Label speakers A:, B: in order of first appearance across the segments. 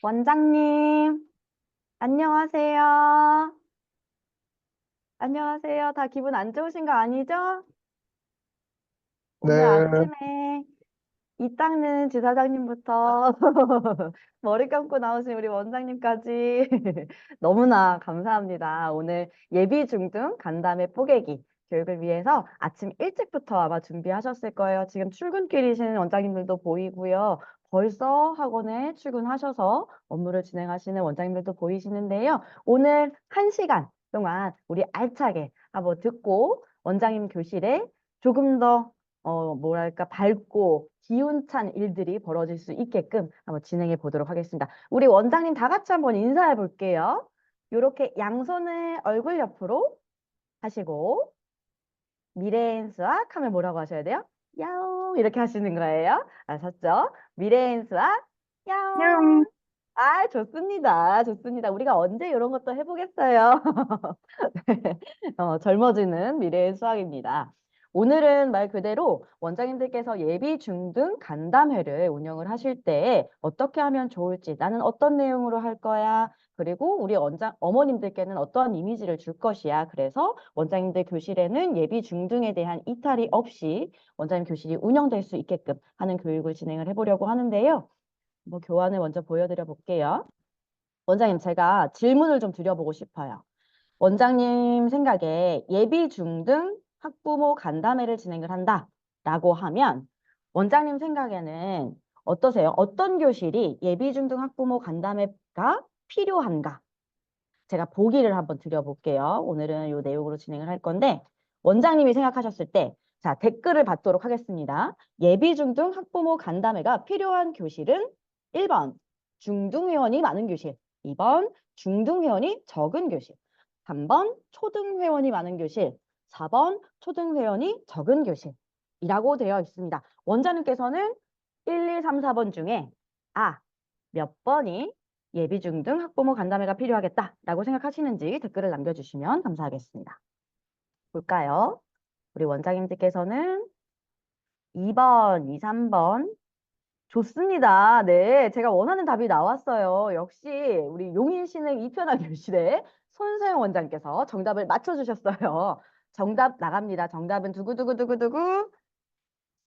A: 원장님, 안녕하세요. 안녕하세요. 다 기분 안 좋으신 거 아니죠? 오늘
B: 네,
A: 아침에 이 닦는 지사장님부터 머리 감고 나오신 우리 원장님까지 너무나 감사합니다. 오늘 예비 중등 간담회 뽀개기 교육을 위해서 아침 일찍부터 아마 준비하셨을 거예요. 지금 출근길이신 원장님들도 보이고요. 벌써 학원에 출근하셔서 업무를 진행하시는 원장님들도 보이시는데요. 오늘 1시간 동안 우리 알차게 한번 듣고 원장님 교실에 조금 더 뭐랄까, 밝고 기운찬 일들이 벌어질 수 있게끔 한번 진행해 보도록 하겠습니다. 우리 원장님 다 같이 한번 인사해 볼게요. 이렇게 양손을 얼굴 옆으로 하시고, 미래엔 수학 하면 뭐라고 하셔야 돼요? 야옹, 이렇게 하시는 거예요. 아셨죠? 미래엔 수학, 야옹. 아, 좋습니다. 좋습니다. 우리가 언제 이런 것도 해보겠어요. 젊어지는 미래의 수학입니다. 오늘은 말 그대로 원장님들께서 예비 중등 간담회를 운영을 하실 때 어떻게 하면 좋을지, 나는 어떤 내용으로 할 거야, 그리고 우리 어머님들께는 어떠한 이미지를 줄 것이야. 그래서 원장님들 교실에는 예비 중등에 대한 이탈이 없이 원장님 교실이 운영될 수 있게끔 하는 교육을 진행을 해보려고 하는데요. 뭐 교환을 먼저 보여드려 볼게요. 원장님, 제가 질문을 좀 드려보고 싶어요. 원장님 생각에 예비 중등 학부모 간담회를 진행을 한다라고 하면 원장님 생각에는 어떠세요? 어떤 교실이 예비 중등 학부모 간담회가 필요한가? 제가 보기를 한번 드려볼게요. 오늘은 이 내용으로 진행을 할 건데 원장님이 생각하셨을 때 자, 댓글을 받도록 하겠습니다. 예비 중등 학부모 간담회가 필요한 교실은 1번 중등 회원이 많은 교실, 2번 중등 회원이 적은 교실, 3번 초등 회원이 많은 교실, 4번 초등 회원이 적은 교실이라고 되어 있습니다. 원장님께서는 1, 2, 3, 4번 중에 몇 번이 예비 중등 학부모 간담회가 필요하겠다라고 생각하시는지 댓글을 남겨주시면 감사하겠습니다. 볼까요? 우리 원장님들께서는 2번, 2, 3번. 좋습니다. 네, 제가 원하는 답이 나왔어요. 역시 우리 용인시는 이편한 교실의 손소영 원장님께서 정답을 맞춰주셨어요. 정답 나갑니다. 정답은 두구두구두구두구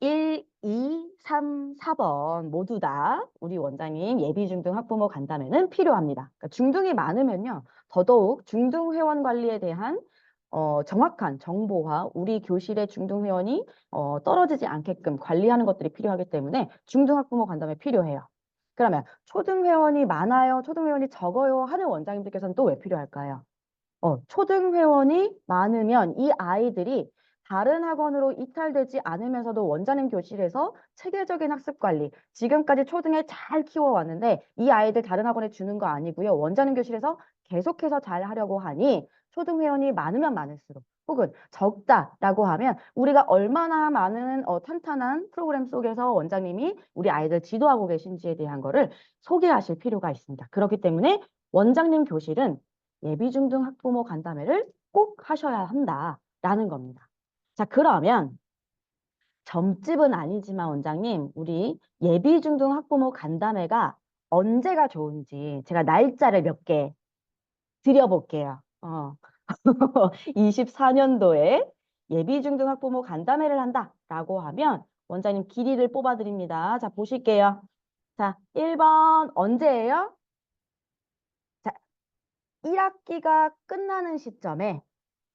A: 1, 2, 3, 4번 모두 다 우리 원장님 예비 중등 학부모 간담회는 필요합니다. 그러니까 중등이 많으면요. 더더욱 중등 회원 관리에 대한 정확한 정보와 우리 교실의 중등 회원이 떨어지지 않게끔 관리하는 것들이 필요하기 때문에 중등 학부모 간담회 필요해요. 그러면 초등 회원이 많아요, 초등 회원이 적어요 하는 원장님들께서는 또 왜 필요할까요? 초등 회원이 많으면 이 아이들이 다른 학원으로 이탈되지 않으면서도 원장님 교실에서 체계적인 학습 관리, 지금까지 초등에 잘 키워왔는데 이 아이들 다른 학원에 주는 거 아니고요. 원장님 교실에서 계속해서 잘 하려고 하니 초등 회원이 많으면 많을수록 혹은 적다라고 하면 우리가 얼마나 많은 탄탄한 프로그램 속에서 원장님이 우리 아이들 지도하고 계신지에 대한 거를 소개하실 필요가 있습니다. 그렇기 때문에 원장님 교실은 예비 중등 학부모 간담회를 꼭 하셔야 한다라는 겁니다. 자, 그러면 점집은 아니지만 원장님, 우리 예비 중등 학부모 간담회가 언제가 좋은지 제가 날짜를 몇 개 드려볼게요. 24년도에 예비 중등 학부모 간담회를 한다라고 하면 원장님 길이를 뽑아드립니다. 자, 보실게요. 자, 1번 언제예요? 자, 1학기가 끝나는 시점에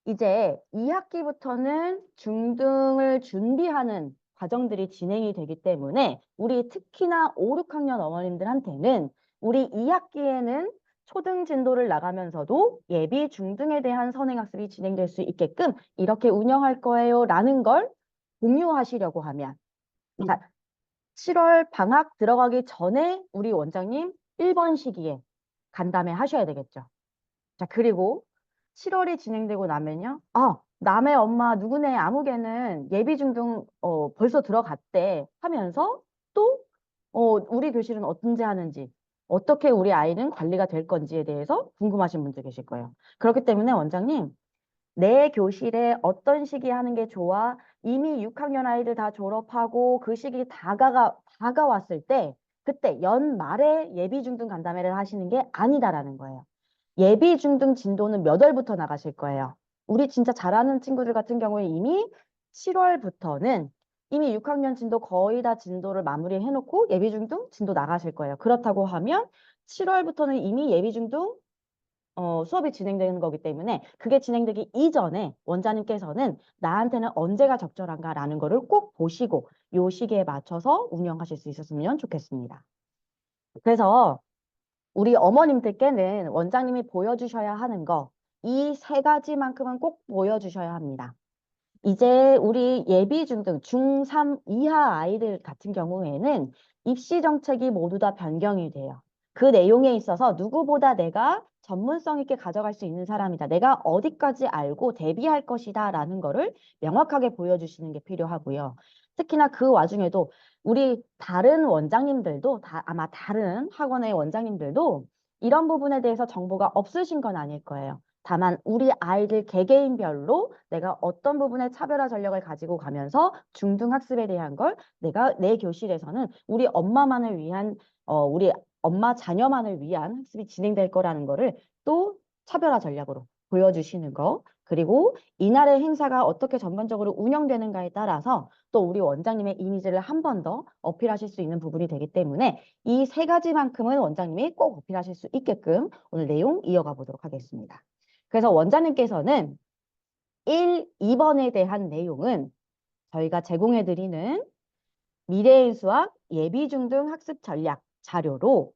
A: 이제 2학기부터는 중등을 준비하는 과정들이 진행이 되기 때문에 우리 특히나 5, 6학년 어머님들한테는 우리 2학기에는 초등 진도를 나가면서도 예비 중등에 대한 선행학습이 진행될 수 있게끔 이렇게 운영할 거예요 라는 걸 공유하시려고 하면 자, 7월 방학 들어가기 전에 우리 원장님 1번 시기에 간담회 하셔야 되겠죠. 자, 그리고 7월이 진행되고 나면요. 아, 남의 엄마 누구네 아무개는 예비 중등 벌써 들어갔대 하면서 또 우리 교실은 어떤지 하는지 어떻게 우리 아이는 관리가 될 건지에 대해서 궁금하신 분들 계실 거예요. 그렇기 때문에 원장님 내 교실에 어떤 시기에 하는 게 좋아? 이미 6학년 아이들 다 졸업하고 그 시기 다가왔을 때 그때 연말에 예비 중등 간담회를 하시는 게 아니다라는 거예요. 예비 중등 진도는 몇 월부터 나가실 거예요? 우리 진짜 잘하는 친구들 같은 경우에 이미 7월부터는 이미 6학년 진도 거의 다 진도를 마무리해 놓고 예비 중등 진도 나가실 거예요. 그렇다고 하면 7월부터는 이미 예비 중등 수업이 진행되는 거기 때문에 그게 진행되기 이전에 원장님께서는 나한테는 언제가 적절한가라는 거를 꼭 보시고 요 시기에 맞춰서 운영하실 수 있었으면 좋겠습니다. 그래서 우리 어머님들께는 원장님이 보여주셔야 하는 거, 이 세 가지만큼은 꼭 보여주셔야 합니다. 이제 우리 예비 중등 중3 이하 아이들 같은 경우에는 입시 정책이 모두 다 변경이 돼요. 그 내용에 있어서 누구보다 내가 전문성 있게 가져갈 수 있는 사람이다. 내가 어디까지 알고 대비할 것이다 라는 거를 명확하게 보여주시는 게 필요하고요. 특히나 그 와중에도 우리 다른 원장님들도 아마 다른 학원의 원장님들도 이런 부분에 대해서 정보가 없으신 건 아닐 거예요. 다만 우리 아이들 개개인별로 내가 어떤 부분에 차별화 전략을 가지고 가면서 중등학습에 대한 걸 내가 내 교실에서는 우리 엄마만을 위한 우리 엄마 자녀만을 위한 학습이 진행될 거라는 거를 또 차별화 전략으로 보여주시는 거 그리고 이날의 행사가 어떻게 전반적으로 운영되는가에 따라서 또 우리 원장님의 이미지를 한 번 더 어필하실 수 있는 부분이 되기 때문에 이 세 가지만큼은 원장님이 꼭 어필하실 수 있게끔 오늘 내용 이어가 보도록 하겠습니다. 그래서 원장님께서는 1, 2번에 대한 내용은 저희가 제공해드리는 미래의 수학 예비 중등 학습 전략 자료로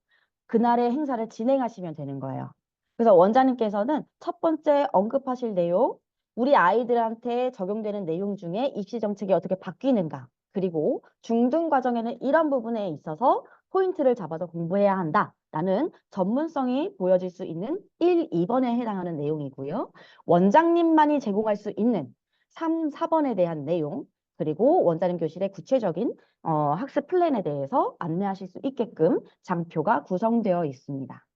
A: 그날의 행사를 진행하시면 되는 거예요. 그래서 원장님께서는 첫 번째 언급하실 내용, 우리 아이들한테 적용되는 내용 중에 입시 정책이 어떻게 바뀌는가, 그리고 중등 과정에는 이런 부분에 있어서 포인트를 잡아서 공부해야 한다라는 전문성이 보여질 수 있는 1, 2번에 해당하는 내용이고요. 원장님만이 제공할 수 있는 3, 4번에 대한 내용, 그리고 원장님 교실의 구체적인 학습 플랜에 대해서 안내하실 수 있게끔 장표가 구성되어 있습니다.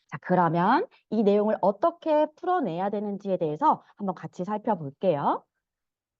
A: 자, 그러면 이 내용을 어떻게 풀어내야 되는지에 대해서 한번 같이 살펴볼게요.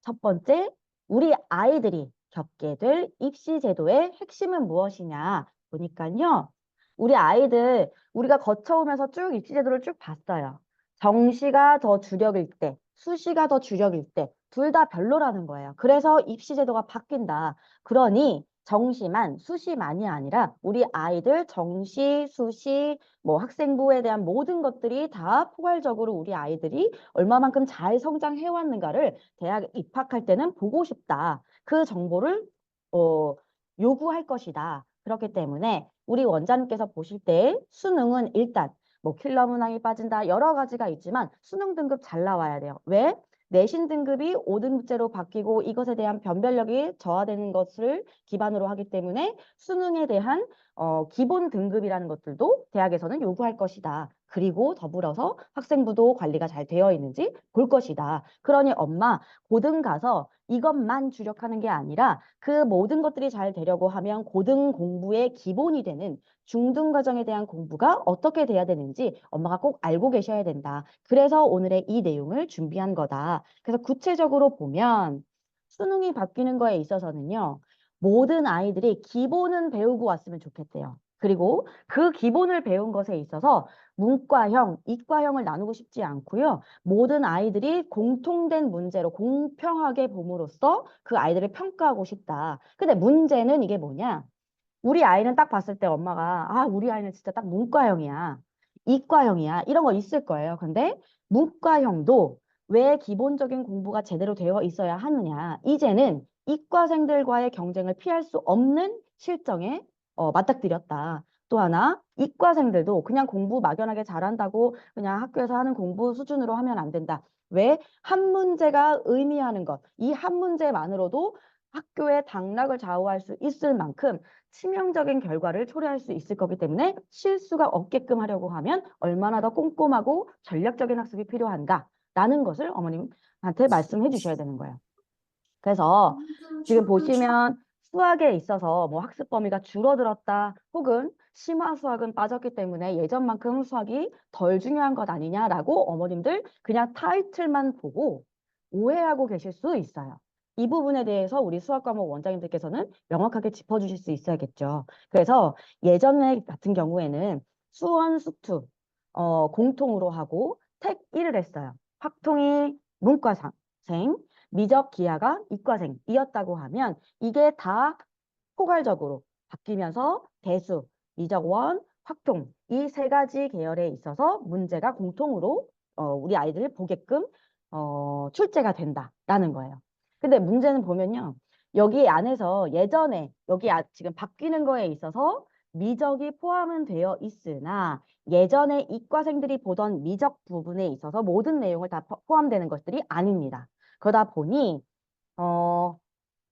A: 첫 번째, 우리 아이들이 겪게 될 입시 제도의 핵심은 무엇이냐 보니까요. 우리 아이들 우리가 거쳐오면서 쭉 입시 제도를 쭉 봤어요. 정시가 더 주력일 때, 수시가 더 주력일 때, 둘 다 별로라는 거예요. 그래서 입시 제도가 바뀐다. 그러니 정시만, 수시만이 아니라 우리 아이들 정시, 수시, 뭐 학생부에 대한 모든 것들이 다 포괄적으로 우리 아이들이 얼마만큼 잘 성장해 왔는가를 대학 입학할 때는 보고 싶다. 그 정보를 요구할 것이다. 그렇기 때문에 우리 원장님께서 보실 때 수능은 일단 뭐 킬러 문항이 빠진다 여러 가지가 있지만 수능 등급 잘 나와야 돼요. 왜? 내신 등급이 5등급제로 바뀌고 이것에 대한 변별력이 저하되는 것을 기반으로 하기 때문에 수능에 대한 기본 등급이라는 것들도 대학에서는 요구할 것이다. 그리고 더불어서 학생부도 관리가 잘 되어 있는지 볼 것이다. 그러니 엄마 고등 가서 이것만 주력하는 게 아니라 그 모든 것들이 잘 되려고 하면 고등 공부의 기본이 되는 중등 과정에 대한 공부가 어떻게 돼야 되는지 엄마가 꼭 알고 계셔야 된다. 그래서 오늘의 이 내용을 준비한 거다. 그래서 구체적으로 보면 수능이 바뀌는 거에 있어서는요. 모든 아이들이 기본은 배우고 왔으면 좋겠대요. 그리고 그 기본을 배운 것에 있어서 문과형, 이과형을 나누고 싶지 않고요. 모든 아이들이 공통된 문제로 공평하게 봄으로써 그 아이들을 평가하고 싶다. 근데 문제는 이게 뭐냐? 우리 아이는 딱 봤을 때 엄마가 우리 아이는 진짜 딱 문과형이야. 이과형이야. 이런 거 있을 거예요. 근데 문과형도 왜 기본적인 공부가 제대로 되어 있어야 하느냐. 이제는 이과생들과의 경쟁을 피할 수 없는 실정에 맞닥뜨렸다. 또 하나 이과생들도 그냥 공부 막연하게 잘한다고 그냥 학교에서 하는 공부 수준으로 하면 안 된다. 왜? 한 문제가 의미하는 것. 이 한 문제만으로도 학교의 당락을 좌우할 수 있을 만큼 치명적인 결과를 초래할 수 있을 거기 때문에 실수가 없게끔 하려고 하면 얼마나 더 꼼꼼하고 전략적인 학습이 필요한가라는 것을 어머님한테 말씀해 주셔야 되는 거예요. 그래서 지금 보시면 수학에 있어서 뭐 학습 범위가 줄어들었다 혹은 심화 수학은 빠졌기 때문에 예전만큼 수학이 덜 중요한 것 아니냐라고 어머님들 그냥 타이틀만 보고 오해하고 계실 수 있어요. 이 부분에 대해서 우리 수학 과목 원장님들께서는 명확하게 짚어주실 수 있어야겠죠. 그래서 예전에 같은 경우에는 수원, 수투 공통으로 하고 택 1을 했어요. 확통이 문과생, 미적 기하가 이과생이었다고 하면 이게 다 포괄적으로 바뀌면서 대수, 미적 원, 확통 이 세 가지 계열에 있어서 문제가 공통으로 우리 아이들을 보게끔 출제가 된다라는 거예요. 근데 문제는 보면요. 여기 안에서 예전에 지금 바뀌는 거에 있어서 미적이 포함은 되어 있으나 예전에 이과생들이 보던 미적 부분에 있어서 모든 내용을 다 포함되는 것들이 아닙니다. 그러다 보니 어,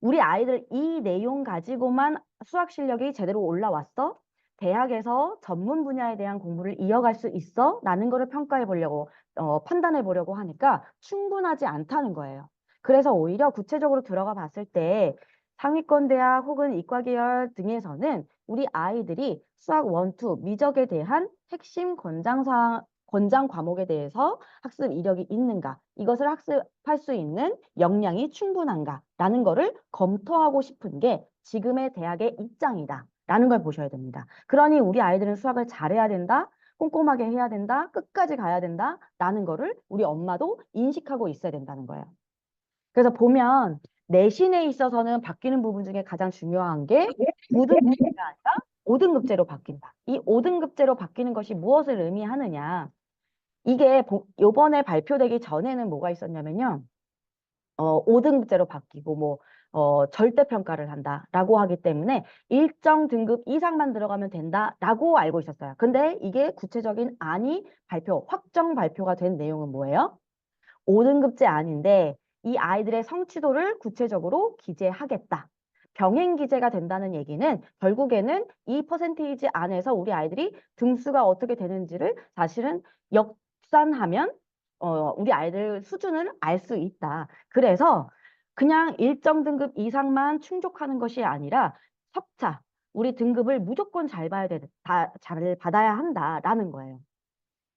A: 우리 아이들 이 내용 가지고만 수학 실력이 제대로 올라왔어? 대학에서 전문 분야에 대한 공부를 이어갈 수 있어? 라는 거를 평가해 보려고, 판단해 보려고 하니까 충분하지 않다는 거예요. 그래서 오히려 구체적으로 들어가 봤을 때 상위권 대학 혹은 이과 계열 등에서는 우리 아이들이 수학 원투 미적에 대한 핵심 권장 과목에 대해서 학습 이력이 있는가, 이것을 학습할 수 있는 역량이 충분한가라는 거를 검토하고 싶은 게 지금의 대학의 입장이다라는 걸 보셔야 됩니다. 그러니 우리 아이들은 수학을 잘해야 된다, 꼼꼼하게 해야 된다, 끝까지 가야 된다라는 거를 우리 엄마도 인식하고 있어야 된다는 거예요. 그래서 보면 내신에 있어서는 바뀌는 부분 중에 가장 중요한 게 9등급제가 아니라 5등급제로 바뀐다. 이 5등급제로 바뀌는 것이 무엇을 의미하느냐? 이게 요번에 발표되기 전에는 뭐가 있었냐면요. 5등급제로 바뀌고 절대평가를 한다라고 하기 때문에 일정 등급 이상만 들어가면 된다라고 알고 있었어요. 근데 이게 구체적인 확정 발표가 된 내용은 뭐예요? 5등급제 아닌데 이 아이들의 성취도를 구체적으로 기재하겠다. 병행 기재가 된다는 얘기는 결국에는 이 퍼센테이지 안에서 우리 아이들이 등수가 어떻게 되는지를 사실은 역산하면 우리 아이들 수준을 알 수 있다. 그래서 그냥 일정 등급 이상만 충족하는 것이 아니라 석차, 우리 등급을 무조건 잘 잘 받아야 한다라는 거예요.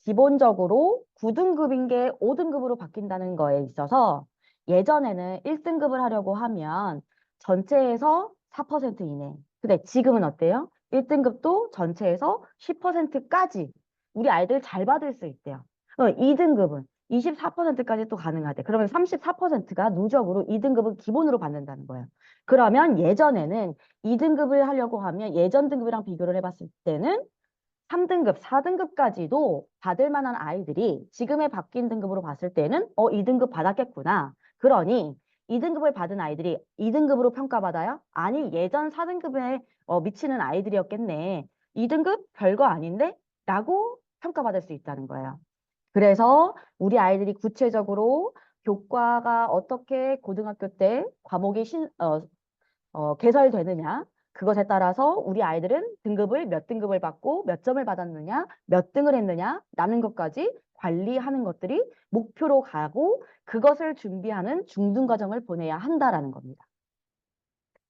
A: 기본적으로 9등급인 게 5등급으로 바뀐다는 거에 있어서 예전에는 1등급을 하려고 하면 전체에서 4% 이내. 근데 지금은 어때요? 1등급도 전체에서 10%까지 우리 아이들 잘 받을 수 있대요. 2등급은 24%까지 또 가능하대. 그러면 34%가 누적으로 2등급은 기본으로 받는다는 거예요. 그러면 예전에는 2등급을 하려고 하면 예전 등급이랑 비교를 해봤을 때는 3등급, 4등급까지도 받을 만한 아이들이 지금의 바뀐 등급으로 봤을 때는 2등급 받았겠구나. 그러니 2등급을 받은 아이들이 2등급으로 평가받아요? 아니, 예전 4등급에 미치는 아이들이었겠네. 2등급 별거 아닌데? 라고 평가받을 수 있다는 거예요. 그래서 우리 아이들이 구체적으로 교과가 어떻게 고등학교 때 과목이 개설되느냐, 그것에 따라서 우리 아이들은 몇 등급을 받고 몇 점을 받았느냐, 몇 등을 했느냐라는 것까지 관리하는 것들이 목표로 가고 그것을 준비하는 중등 과정을 보내야 한다라는 겁니다.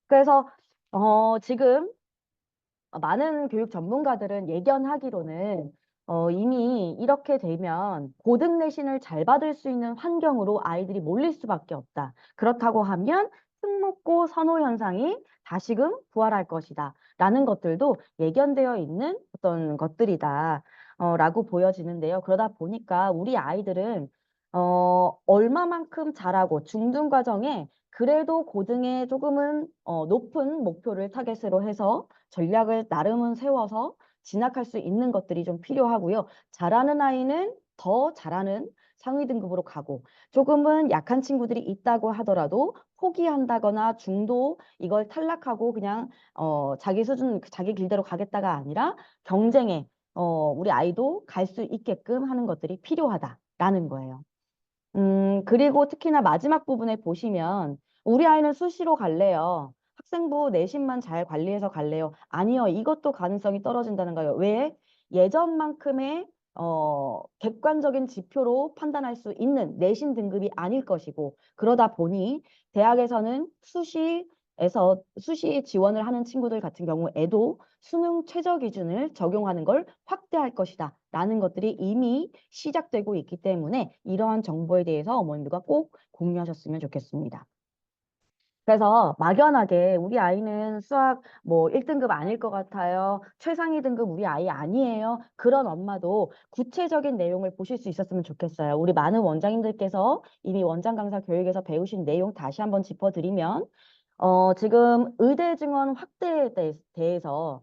A: 그래서 지금 많은 교육 전문가들은 예견하기로는 이미 이렇게 되면 고등 내신을 잘 받을 수 있는 환경으로 아이들이 몰릴 수밖에 없다. 그렇다고 하면 특목고 선호 현상이 다시금 부활할 것이다. 라는 것들도 예견되어 있는 어떤 것들이다. 라고 보여지는데요. 그러다 보니까 우리 아이들은 얼마만큼 잘하고 중등 과정에 그래도 고등에 조금은 높은 목표를 타겟으로 해서 전략을 나름은 세워서 진학할 수 있는 것들이 좀 필요하고요. 잘하는 아이는 더 잘하는 상위 등급으로 가고 조금은 약한 친구들이 있다고 하더라도 포기한다거나 중도 이걸 탈락하고 그냥 자기 수준 자기 길대로 가겠다가 아니라 경쟁에 우리 아이도 갈 수 있게끔 하는 것들이 필요하다라는 거예요. 그리고 특히나 마지막 부분에 보시면 우리 아이는 수시로 갈래요. 학생부 내신만 잘 관리해서 갈래요? 아니요. 이것도 가능성이 떨어진다는 거예요. 왜? 예전만큼의 객관적인 지표로 판단할 수 있는 내신 등급이 아닐 것이고 그러다 보니 대학에서는 수시 지원을 하는 친구들 같은 경우에도 수능 최저 기준을 적용하는 걸 확대할 것이다 라는 것들이 이미 시작되고 있기 때문에 이러한 정보에 대해서 어머님들과 꼭 공유하셨으면 좋겠습니다. 그래서 막연하게 우리 아이는 수학 뭐 1등급 아닐 것 같아요. 최상위 등급 우리 아이 아니에요. 그런 엄마도 구체적인 내용을 보실 수 있었으면 좋겠어요. 우리 많은 원장님들께서 이미 원장 강사 교육에서 배우신 내용 다시 한번 짚어드리면 지금 의대 증원 확대에 대해서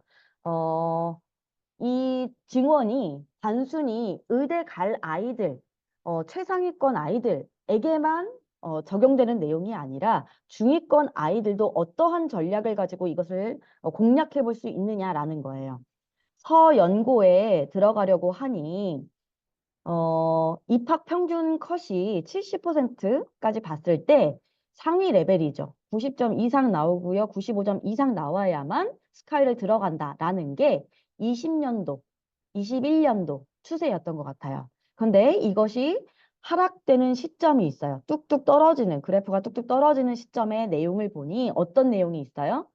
A: 이 증원이 단순히 의대 갈 아이들, 최상위권 아이들에게만 적용되는 내용이 아니라 중위권 아이들도 어떠한 전략을 가지고 이것을 공략해 볼 수 있느냐라는 거예요. 서연고에 들어가려고 하니 입학 평균 컷이 70%까지 봤을 때 상위 레벨이죠. 90점 이상 나오고요. 95점 이상 나와야만 스카이를 들어간다라는 게 20년도, 21년도 추세였던 것 같아요. 근데 이것이 하락되는 시점이 있어요. 뚝뚝 떨어지는, 그래프가 뚝뚝 떨어지는 시점의 내용을 보니 어떤 내용이 있어요?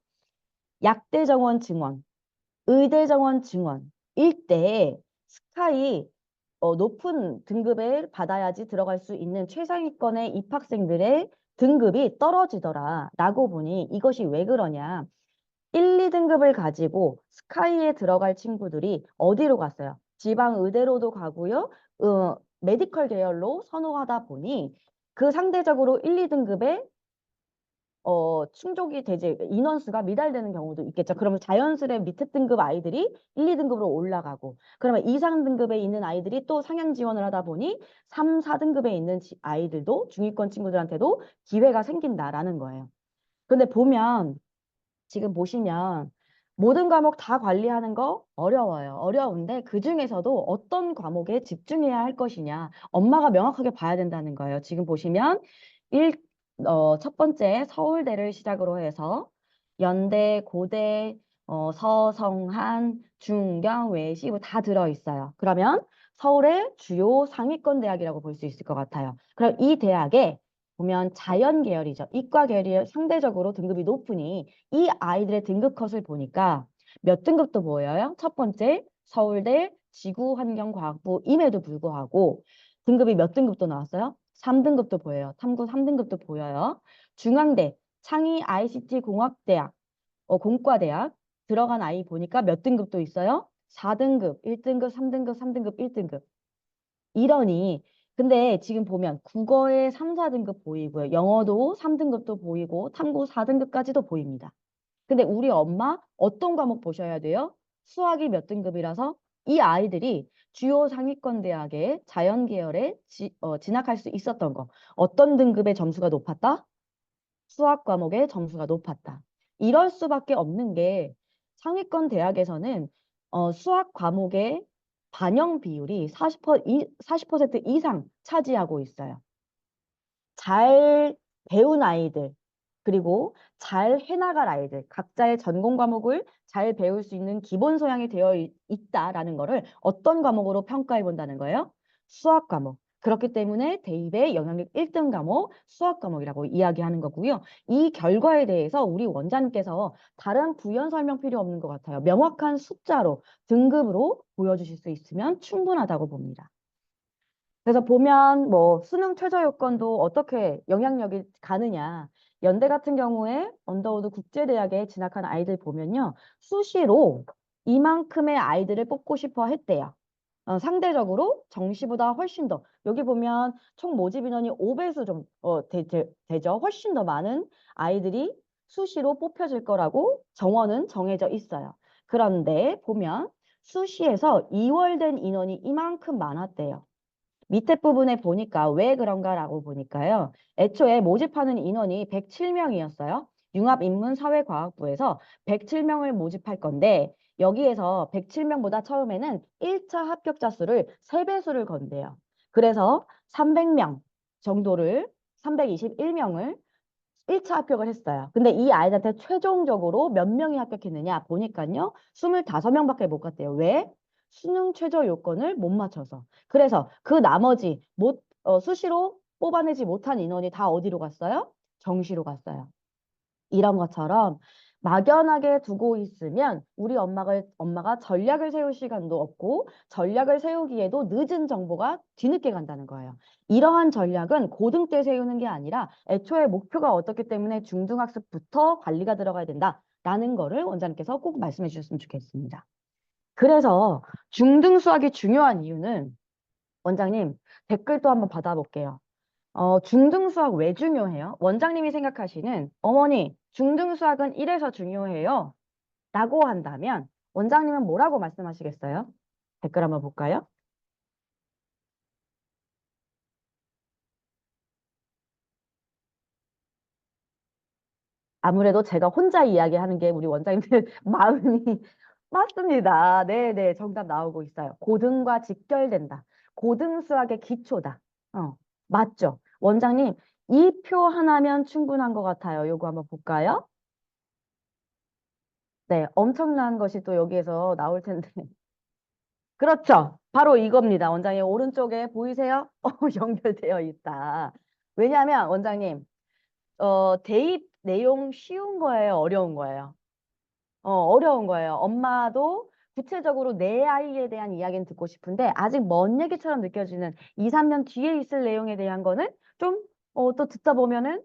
A: 약대 정원 증원, 의대 정원 증원, 일대 스카이 높은 등급을 받아야지 들어갈 수 있는 최상위권의 입학생들의 등급이 떨어지더라라고 보니 이것이 왜 그러냐. 1, 2등급을 가지고 스카이에 들어갈 친구들이 어디로 갔어요? 지방 의대로도 가고요. 메디컬 계열로 선호하다 보니 그 상대적으로 1, 2등급에 충족이 되지 인원수가 미달되는 경우도 있겠죠. 그러면 자연스레 밑에 등급 아이들이 1, 2등급으로 올라가고 그러면 이상 등급에 있는 아이들이 또 상향 지원을 하다 보니 3, 4등급에 있는 아이들도 중위권 친구들한테도 기회가 생긴다라는 거예요. 근데 보면 지금 보시면 모든 과목 다 관리하는 거 어려워요. 어려운데 그중에서도 어떤 과목에 집중해야 할 것이냐 엄마가 명확하게 봐야 된다는 거예요. 지금 보시면 첫 번째 서울대를 시작으로 해서 연대, 고대, 서성한, 중경, 외시고 다 들어있어요. 그러면 서울의 주요 상위권 대학이라고 볼 수 있을 것 같아요. 그럼 이 대학에 보면 자연 계열이죠. 이과 계열이 상대적으로 등급이 높으니 이 아이들의 등급 컷을 보니까 몇 등급도 보여요? 첫 번째 서울대 지구환경과학부임에도 불구하고 등급이 몇 등급도 나왔어요? 3등급도 보여요. 탐구 3등급도 보여요. 중앙대 창의 ICT 공학대학 공과대학 들어간 아이 보니까 몇 등급도 있어요? 4등급, 1등급, 3등급, 3등급, 1등급. 이러니 근데 지금 보면 국어에 3, 4등급 보이고요. 영어도 3등급도 보이고 탐구 4등급까지도 보입니다. 근데 우리 엄마 어떤 과목 보셔야 돼요? 수학이 몇 등급이라서 이 아이들이 주요 상위권 대학에 자연 계열에 진학할 수 있었던 거. 어떤 등급의 점수가 높았다? 수학 과목의 점수가 높았다. 이럴 수밖에 없는 게 상위권 대학에서는 수학 과목의 반영 비율이 40% 이상 차지하고 있어요. 잘 배운 아이들, 그리고 잘 해나갈 아이들, 각자의 전공 과목을 잘 배울 수 있는 기본 소양이 되어 있다라는 거를 어떤 과목으로 평가해 본다는 거예요? 수학 과목. 그렇기 때문에 대입의 영향력 1등 과목 수학 과목이라고 이야기하는 거고요. 이 결과에 대해서 우리 원장님께서 다른 부연 설명 필요 없는 것 같아요. 명확한 숫자로 등급으로 보여주실 수 있으면 충분하다고 봅니다. 그래서 보면 뭐 수능 최저 요건도 어떻게 영향력이 가느냐. 연대 같은 경우에 언더우드 국제대학에 진학한 아이들 보면요. 수시로 이만큼의 아이들을 뽑고 싶어 했대요. 상대적으로 정시보다 훨씬 더 여기 보면 총 모집 인원이 5배수 좀 되죠. 훨씬 더 많은 아이들이 수시로 뽑혀질 거라고 정원은 정해져 있어요. 그런데 보면 수시에서 2월된 인원이 이만큼 많았대요. 밑에 부분에 보니까 왜 그런가라고 보니까요. 애초에 모집하는 인원이 107명이었어요. 융합인문사회과학부에서 107명을 모집할 건데 여기에서 107명보다 처음에는 1차 합격자 수를 3배수를 건대요. 그래서 300명 정도를 321명을 1차 합격을 했어요. 근데 이 아이들한테 최종적으로 몇 명이 합격했느냐 보니까요. 25명밖에 못 갔대요. 왜? 수능 최저 요건을 못 맞춰서. 그래서 그 나머지 수시로 뽑아내지 못한 인원이 다 어디로 갔어요? 정시로 갔어요. 이런 것처럼 막연하게 두고 있으면 우리 엄마가 전략을 세울 시간도 없고 전략을 세우기에도 늦은 정보가 뒤늦게 간다는 거예요. 이러한 전략은 고등 때 세우는 게 아니라 애초에 목표가 어떻기 때문에 중등학습부터 관리가 들어가야 된다라는 거를 원장님께서 꼭 말씀해 주셨으면 좋겠습니다. 그래서 중등 수학이 중요한 이유는 원장님 댓글도 한번 받아볼게요. 중등 수학 왜 중요해요? 원장님이 생각하시는 어머니, 중등 수학은 이래서 중요해요. 라고 한다면 원장님은 뭐라고 말씀하시겠어요? 댓글 한번 볼까요? 아무래도 제가 혼자 이야기하는 게 우리 원장님들 마음이 맞습니다. 네네, 정답 나오고 있어요. 고등과 직결된다. 고등 수학의 기초다. 맞죠? 원장님, 이 표 하나면 충분한 것 같아요. 요거 한번 볼까요? 네, 엄청난 것이 또 여기에서 나올 텐데. 그렇죠. 바로 이겁니다. 원장님, 오른쪽에 보이세요? 연결되어 있다. 왜냐하면, 원장님, 대입 내용 쉬운 거예요? 어려운 거예요? 어려운 거예요. 엄마도 구체적으로 내 아이에 대한 이야기는 듣고 싶은데, 아직 먼 얘기처럼 느껴지는 2, 3년 뒤에 있을 내용에 대한 거는 좀, 또 듣다 보면은,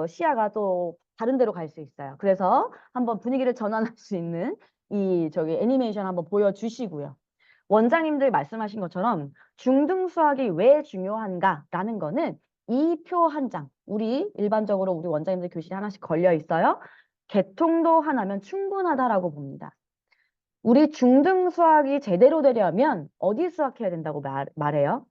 A: 시야가 또 다른 데로 갈 수 있어요. 그래서 한번 분위기를 전환할 수 있는 저기 애니메이션 한번 보여주시고요. 원장님들 말씀하신 것처럼 중등 수학이 왜 중요한가라는 거는 이 표 한 장, 일반적으로 우리 원장님들 교실에 하나씩 걸려 있어요. 개통도 하나면 충분하다라고 봅니다. 우리 중등 수학이 제대로 되려면 어디 수학해야 된다고 말해요?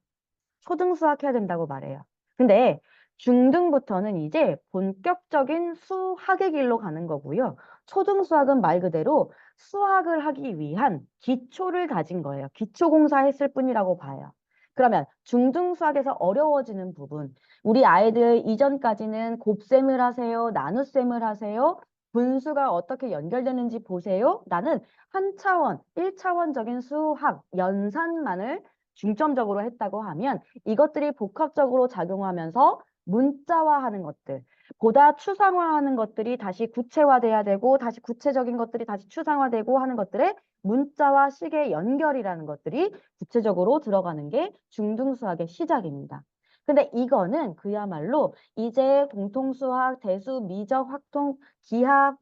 A: 초등 수학해야 된다고 말해요. 근데 중등부터는 이제 본격적인 수학의 길로 가는 거고요. 초등 수학은 말 그대로 수학을 하기 위한 기초를 가진 거예요. 기초공사 했을 뿐이라고 봐요. 그러면 중등 수학에서 어려워지는 부분, 우리 아이들 이전까지는 곱셈을 하세요, 나눗셈을 하세요, 분수가 어떻게 연결되는지 보세요. 라는 한 차원, 1차원적인 수학, 연산만을 중점적으로 했다고 하면 이것들이 복합적으로 작용하면서 문자화하는 것들, 보다 추상화하는 것들이 다시 구체화돼야 되고 다시 구체적인 것들이 다시 추상화되고 하는 것들의 문자와 식의 연결이라는 것들이 구체적으로 들어가는 게 중등수학의 시작입니다. 근데 이거는 그야말로 이제 공통수학, 대수, 미적, 확통, 기하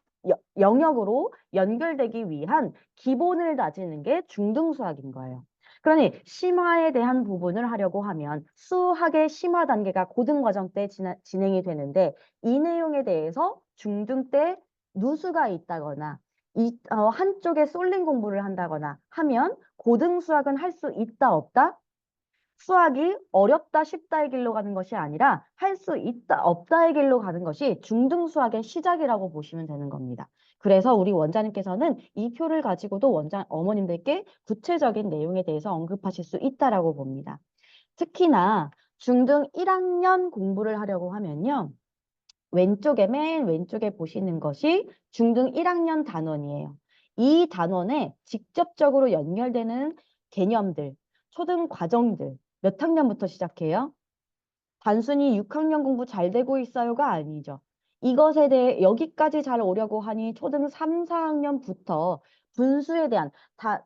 A: 영역으로 연결되기 위한 기본을 다지는 게 중등수학인 거예요. 그러니 심화에 대한 부분을 하려고 하면 수학의 심화 단계가 고등과정 때 진행이 되는데 이 내용에 대해서 중등 때 누수가 있다거나 한쪽에 쏠린 공부를 한다거나 하면 고등 수학은 할 수 있다 없다? 수학이 어렵다 쉽다의 길로 가는 것이 아니라 할 수 있다 없다의 길로 가는 것이 중등 수학의 시작이라고 보시면 되는 겁니다. 그래서 우리 원장님께서는 이 표를 가지고도 어머님들께 구체적인 내용에 대해서 언급하실 수 있다라고 봅니다. 특히나 중등 1학년 공부를 하려고 하면요. 맨 왼쪽에 보시는 것이 중등 1학년 단원이에요. 이 단원에 직접적으로 연결되는 개념들, 초등 과정들, 몇 학년부터 시작해요? 단순히 6학년 공부 잘 되고 있어요가 아니죠. 이것에 대해 여기까지 잘 오려고 하니 초등 3, 4학년부터 분수에 대한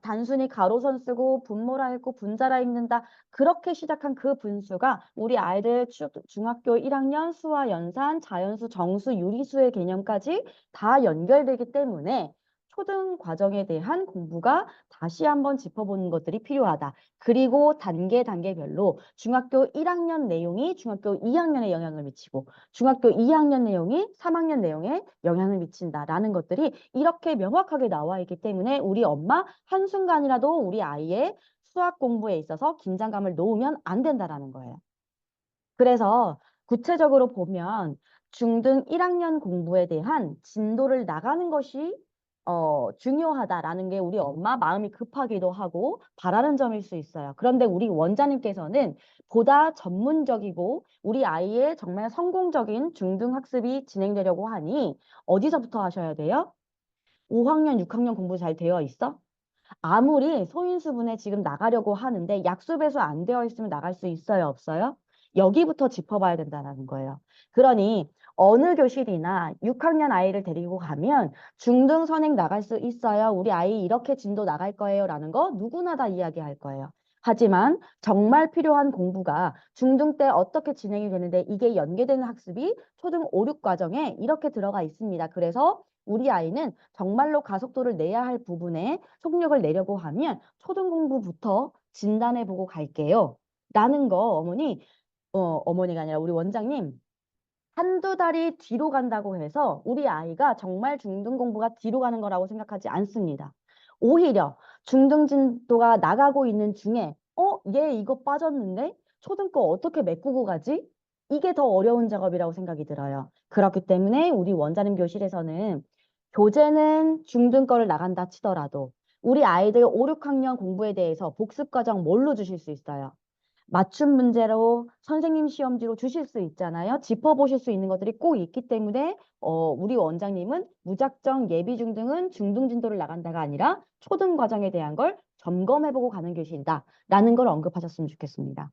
A: 단순히 가로선 쓰고 분모라 읽고 분자라 읽는다. 그렇게 시작한 그 분수가 우리 아이들 중학교 1학년 수화 연산, 자연수, 정수, 유리수의 개념까지 다 연결되기 때문에 초등 과정에 대한 공부가 다시 한번 짚어보는 것들이 필요하다. 그리고 단계별로 중학교 1학년 내용이 중학교 2학년에 영향을 미치고 중학교 2학년 내용이 3학년 내용에 영향을 미친다라는 것들이 이렇게 명확하게 나와 있기 때문에 우리 엄마 한순간이라도 우리 아이의 수학 공부에 있어서 긴장감을 놓으면 안 된다라는 거예요. 그래서 구체적으로 보면 중등 1학년 공부에 대한 진도를 나가는 것이 중요하다라는 게 우리 엄마 마음이 급하기도 하고 바라는 점일 수 있어요. 그런데 우리 원장님께서는 보다 전문적이고 우리 아이의 정말 성공적인 중등학습이 진행되려고 하니 어디서부터 하셔야 돼요? 5학년, 6학년 공부 잘 되어 있어? 아무리 소인수분해 지금 나가려고 하는데 약수배수 안 되어 있으면 나갈 수 있어요, 없어요? 여기부터 짚어봐야 된다는 거예요. 그러니 어느 교실이나 6학년 아이를 데리고 가면 중등 선행 나갈 수 있어요. 우리 아이 이렇게 진도 나갈 거예요. 라는 거 누구나 다 이야기할 거예요. 하지만 정말 필요한 공부가 중등 때 어떻게 진행이 되는데 이게 연계되는 학습이 초등 5, 6 과정에 이렇게 들어가 있습니다. 그래서 우리 아이는 정말로 가속도를 내야 할 부분에 속력을 내려고 하면 초등 공부부터 진단해보고 갈게요. 라는 거 어머니가 아니라 우리 원장님 한두 달이 뒤로 간다고 해서 우리 아이가 정말 중등 공부가 뒤로 가는 거라고 생각하지 않습니다. 오히려 중등 진도가 나가고 있는 중에 얘 이거 빠졌는데 초등 거 어떻게 메꾸고 가지? 이게 더 어려운 작업이라고 생각이 들어요. 그렇기 때문에 우리 원장님 교실에서는 교재는 중등 거를 나간다 치더라도 우리 아이들 5, 6학년 공부에 대해서 복습 과정 뭘로 주실 수 있어요? 맞춤 문제로 선생님 시험지로 주실 수 있잖아요. 짚어보실 수 있는 것들이 꼭 있기 때문에 우리 원장님은 무작정 예비 중등은 중등 진도를 나간다가 아니라 초등 과정에 대한 걸 점검해보고 가는 교실이다. 라는 걸 언급하셨으면 좋겠습니다.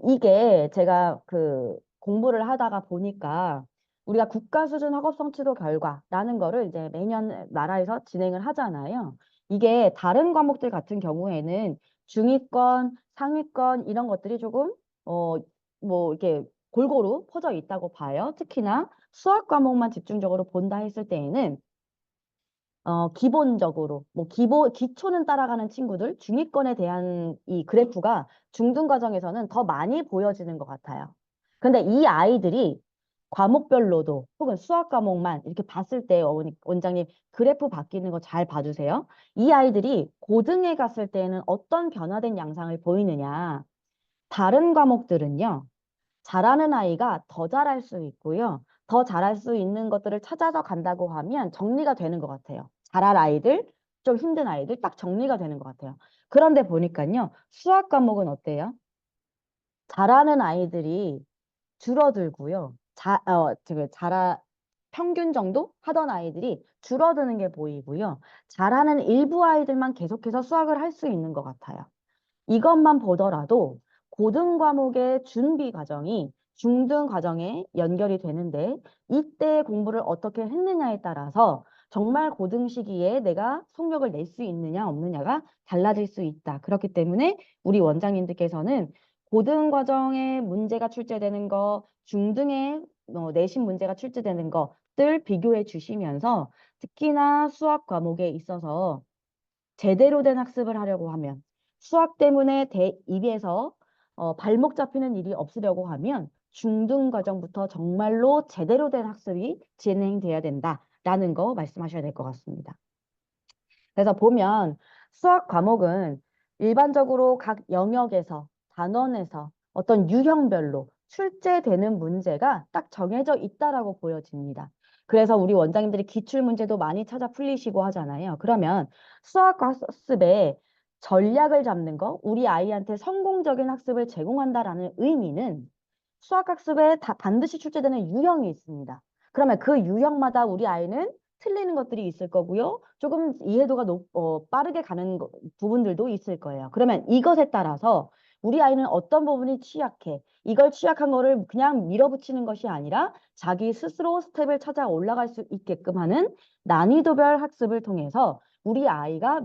A: 이게 제가 그 공부를 하다가 보니까 우리가 국가 수준 학업 성취도 결과라는 거를 이제 매년 나라에서 진행을 하잖아요. 이게 다른 과목들 같은 경우에는 중위권, 상위권 이런 것들이 조금 뭐 이렇게 골고루 퍼져 있다고 봐요. 특히나 수학 과목만 집중적으로 본다 했을 때에는 기본적으로, 기초는 따라가는 친구들, 중위권에 대한 이 그래프가 중등 과정에서는 더 많이 보여지는 것 같아요. 근데 이 아이들이 과목별로도 혹은 수학 과목만 이렇게 봤을 때 원장님 그래프 바뀌는 거 잘 봐주세요. 이 아이들이 고등에 갔을 때는 어떤 변화된 양상을 보이느냐. 다른 과목들은요. 잘하는 아이가 더 잘할 수 있고요. 더 잘할 수 있는 것들을 찾아서 간다고 하면 정리가 되는 것 같아요. 잘할 아이들, 좀 힘든 아이들 딱 정리가 되는 것 같아요. 그런데 보니까요. 수학 과목은 어때요? 잘하는 아이들이 줄어들고요. 평균 정도 하던 아이들이 줄어드는 게 보이고요. 잘하는 일부 아이들만 계속해서 수학을 할 수 있는 것 같아요. 이것만 보더라도 고등 과목의 준비 과정이 중등 과정에 연결이 되는데 이때 공부를 어떻게 했느냐에 따라서 정말 고등 시기에 내가 속력을 낼 수 있느냐 없느냐가 달라질 수 있다. 그렇기 때문에 우리 원장님들께서는 고등 과정에 문제가 출제되는 거, 중등에 내신 문제가 출제되는 것들 비교해 주시면서 특히나 수학 과목에 있어서 제대로 된 학습을 하려고 하면 수학 때문에 입에서 발목 잡히는 일이 없으려고 하면 중등 과정부터 정말로 제대로 된 학습이 진행돼야 된다라는 거 말씀하셔야 될 것 같습니다. 그래서 보면 수학 과목은 일반적으로 각 영역에서 단원에서 어떤 유형별로 출제되는 문제가 딱 정해져 있다라고 보여집니다. 그래서 우리 원장님들이 기출 문제도 많이 찾아 풀리시고 하잖아요. 그러면 수학 학습에 전략을 잡는 거, 우리 아이한테 성공적인 학습을 제공한다라는 의미는 수학 학습에 반드시 출제되는 유형이 있습니다. 그러면 그 유형마다 우리 아이는 틀리는 것들이 있을 거고요. 조금 이해도가 빠르게 가는 부분들도 있을 거예요. 그러면 이것에 따라서 우리 아이는 어떤 부분이 취약해. 이걸 취약한 거를 그냥 밀어붙이는 것이 아니라 자기 스스로 스텝을 찾아 올라갈 수 있게끔 하는 난이도별 학습을 통해서 우리 아이가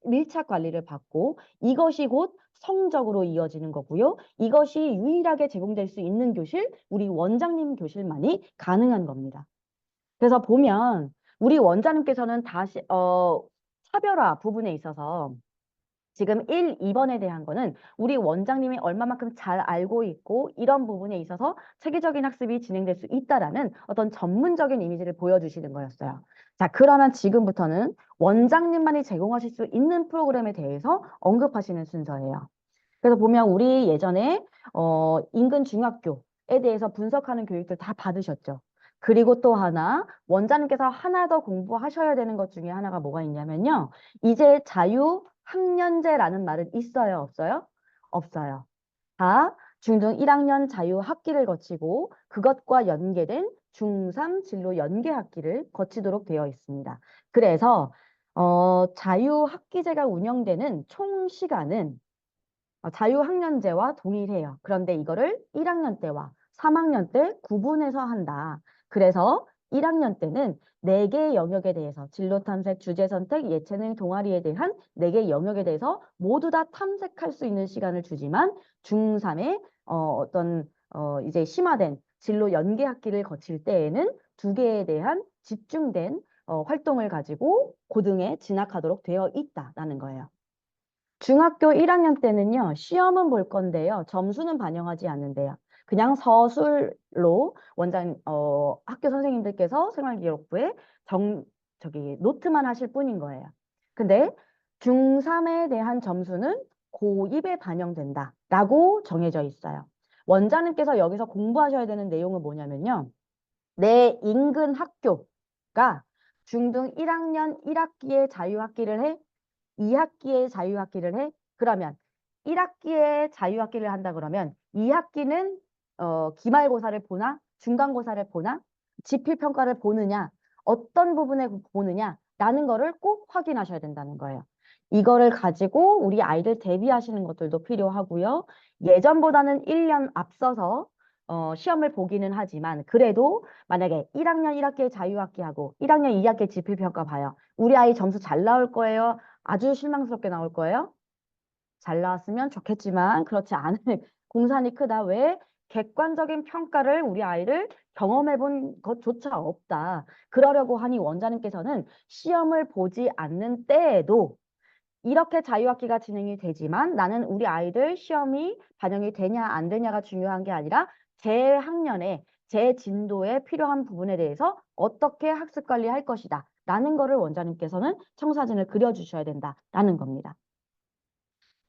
A: 밀착 관리를 받고 이것이 곧 성적으로 이어지는 거고요. 이것이 유일하게 제공될 수 있는 교실, 우리 원장님 교실만이 가능한 겁니다. 그래서 보면 우리 원장님께서는 다시 차별화 부분에 있어서 지금 1, 2번에 대한 거는 우리 원장님이 얼마만큼 잘 알고 있고 이런 부분에 있어서 체계적인 학습이 진행될 수 있다라는 어떤 전문적인 이미지를 보여주시는 거였어요. 자, 그러면 지금부터는 원장님만이 제공하실 수 있는 프로그램에 대해서 언급하시는 순서예요. 그래서 보면 우리 예전에 인근 중학교에 대해서 분석하는 교육들 다 받으셨죠. 그리고 또 하나, 원장님께서 하나 더 공부하셔야 되는 것 중에 하나가 뭐가 있냐면요. 이제 자유학년제라는 말은 있어요, 없어요? 없어요. 다 중등 1학년 자유학기를 거치고 그것과 연계된 중3 진로 연계학기를 거치도록 되어 있습니다. 그래서 자유학기제가 운영되는 총 시간은 자유학년제와 동일해요. 그런데 이거를 1학년 때와 3학년 때 구분해서 한다. 그래서 1학년 때는 4개의 영역에 대해서 진로 탐색, 주제 선택, 예체능, 동아리에 대한 4개의 영역에 대해서 모두 다 탐색할 수 있는 시간을 주지만 중3의 이제 심화된 진로 연계 학기를 거칠 때에는 2개에 대한 집중된 활동을 가지고 고등에 진학하도록 되어 있다라는 거예요. 중학교 1학년 때는요, 시험은 볼 건데요, 점수는 반영하지 않는데요. 그냥 서술로 학교 선생님들께서 생활기록부에 노트만 하실 뿐인 거예요. 근데 중3에 대한 점수는 고2에 반영된다라고 정해져 있어요. 원장님께서 여기서 공부하셔야 되는 내용은 뭐냐면요. 내 인근 학교가 중등 1학년 1학기에 자유학기를 해, 2학기에 자유학기를 해? 그러면 1학기에 자유학기를 한다 그러면 2학기는 기말고사를 보나? 중간고사를 보나? 지필평가를 보느냐? 어떤 부분에 보느냐라는 거를 꼭 확인하셔야 된다는 거예요. 이거를 가지고 우리 아이들 대비하시는 것들도 필요하고요. 예전보다는 1년 앞서서 시험을 보기는 하지만 그래도 만약에 1학년 1학기에 자유학기하고 1학년 2학기에 지필평가 봐요. 우리 아이 점수 잘 나올 거예요? 아주 실망스럽게 나올 거예요? 잘 나왔으면 좋겠지만 그렇지 않을 공산이 크다. 왜? 객관적인 평가를 우리 아이를 경험해 본 것조차 없다. 그러려고 하니 원장님께서는 시험을 보지 않는 때에도 이렇게 자유학기가 진행이 되지만 나는 우리 아이들 시험이 반영이 되냐 안 되냐가 중요한 게 아니라 제 학년에 제 진도에 필요한 부분에 대해서 어떻게 학습 관리할 것이다 라는 거를 원장님께서는 청사진을 그려주셔야 된다라는 겁니다.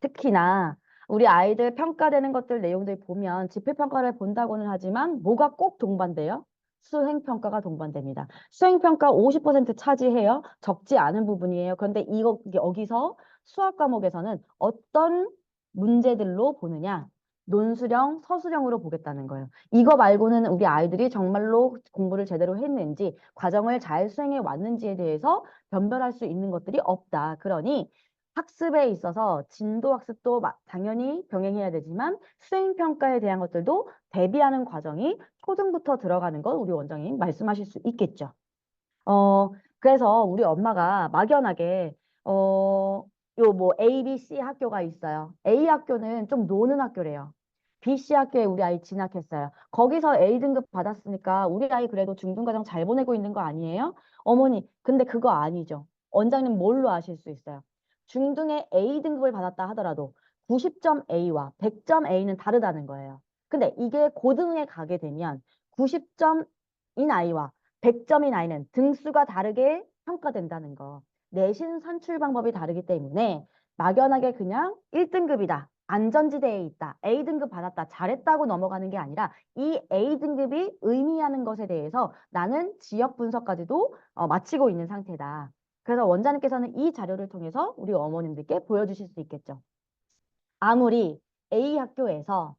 A: 특히나 우리 아이들 평가되는 것들 내용들 보면 지필평가를 본다고는 하지만 뭐가 꼭 동반돼요? 수행평가가 동반됩니다. 수행평가 50% 차지해요. 적지 않은 부분이에요. 그런데 여기서 수학 과목에서는 어떤 문제들로 보느냐? 논술형, 서술형으로 보겠다는 거예요. 이거 말고는 우리 아이들이 정말로 공부를 제대로 했는지, 과정을 잘 수행해 왔는지에 대해서 변별할 수 있는 것들이 없다. 그러니 학습에 있어서 진도 학습도 당연히 병행해야 되지만 수행평가에 대한 것들도 대비하는 과정이 초등부터 들어가는 건 우리 원장님 말씀하실 수 있겠죠. 그래서 우리 엄마가 막연하게 요 뭐 A, B, C 학교가 있어요. A 학교는 좀 노는 학교래요. B, C 학교에 우리 아이 진학했어요. 거기서 A 등급 받았으니까 우리 아이 그래도 중등과정 잘 보내고 있는 거 아니에요? 어머니, 근데 그거 아니죠. 원장님 뭘로 아실 수 있어요? 중등에 A 등급을 받았다 하더라도 90점 A와 100점 A는 다르다는 거예요. 근데 이게 고등에 가게 되면 90점인 아이와 100점인 아이는 등수가 다르게 평가된다는 거. 내신 산출 방법이 다르기 때문에 막연하게 그냥 1등급이다. 안전지대에 있다. A등급 받았다. 잘했다고 넘어가는 게 아니라 이 A등급이 의미하는 것에 대해서 나는 지역 분석까지도 마치고 있는 상태다. 그래서 원장님께서는 이 자료를 통해서 우리 어머님들께 보여주실 수 있겠죠. 아무리 A 학교에서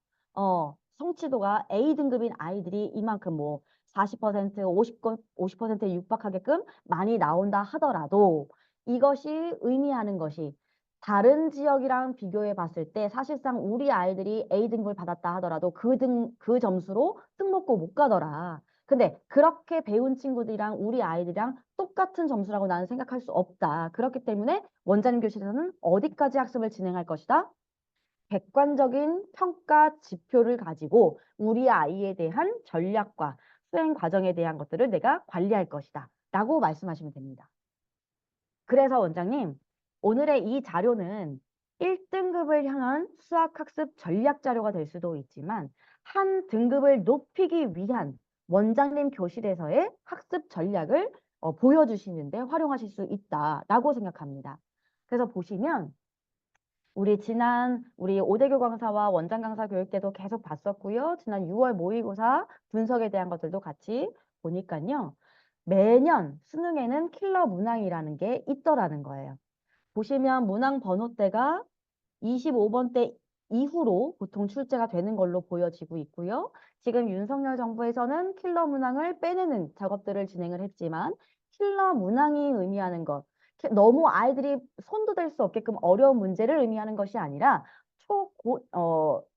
A: 성취도가 A 등급인 아이들이 이만큼 뭐 40%, 50%에 육박하게끔 많이 나온다 하더라도 이것이 의미하는 것이 다른 지역이랑 비교해 봤을 때 사실상 우리 아이들이 A 등급을 받았다 하더라도 그 점수로 특목고 못 가더라. 근데 그렇게 배운 친구들이랑 우리 아이들이랑 똑같은 점수라고 나는 생각할 수 없다. 그렇기 때문에 원장님 교실에서는 어디까지 학습을 진행할 것이다? 객관적인 평가 지표를 가지고 우리 아이에 대한 전략과 수행 과정에 대한 것들을 내가 관리할 것이다. 라고 말씀하시면 됩니다. 그래서 원장님, 오늘의 이 자료는 1등급을 향한 수학학습 전략 자료가 될 수도 있지만 한 등급을 높이기 위한 원장님 교실에서의 학습 전략을 보여주시는데 활용하실 수 있다라고 생각합니다. 그래서 보시면 우리 오대교 강사와 원장 강사 교육 때도 계속 봤었고요. 지난 6월 모의고사 분석에 대한 것들도 같이 보니까요. 매년 수능에는 킬러 문항이라는 게 있더라는 거예요. 보시면 문항 번호대가 25번대 이후로 보통 출제가 되는 걸로 보여지고 있고요. 지금 윤석열 정부에서는 킬러 문항을 빼내는 작업들을 진행을 했지만 킬러 문항이 의미하는 것, 너무 아이들이 손도 댈 수 없게끔 어려운 문제를 의미하는 것이 아니라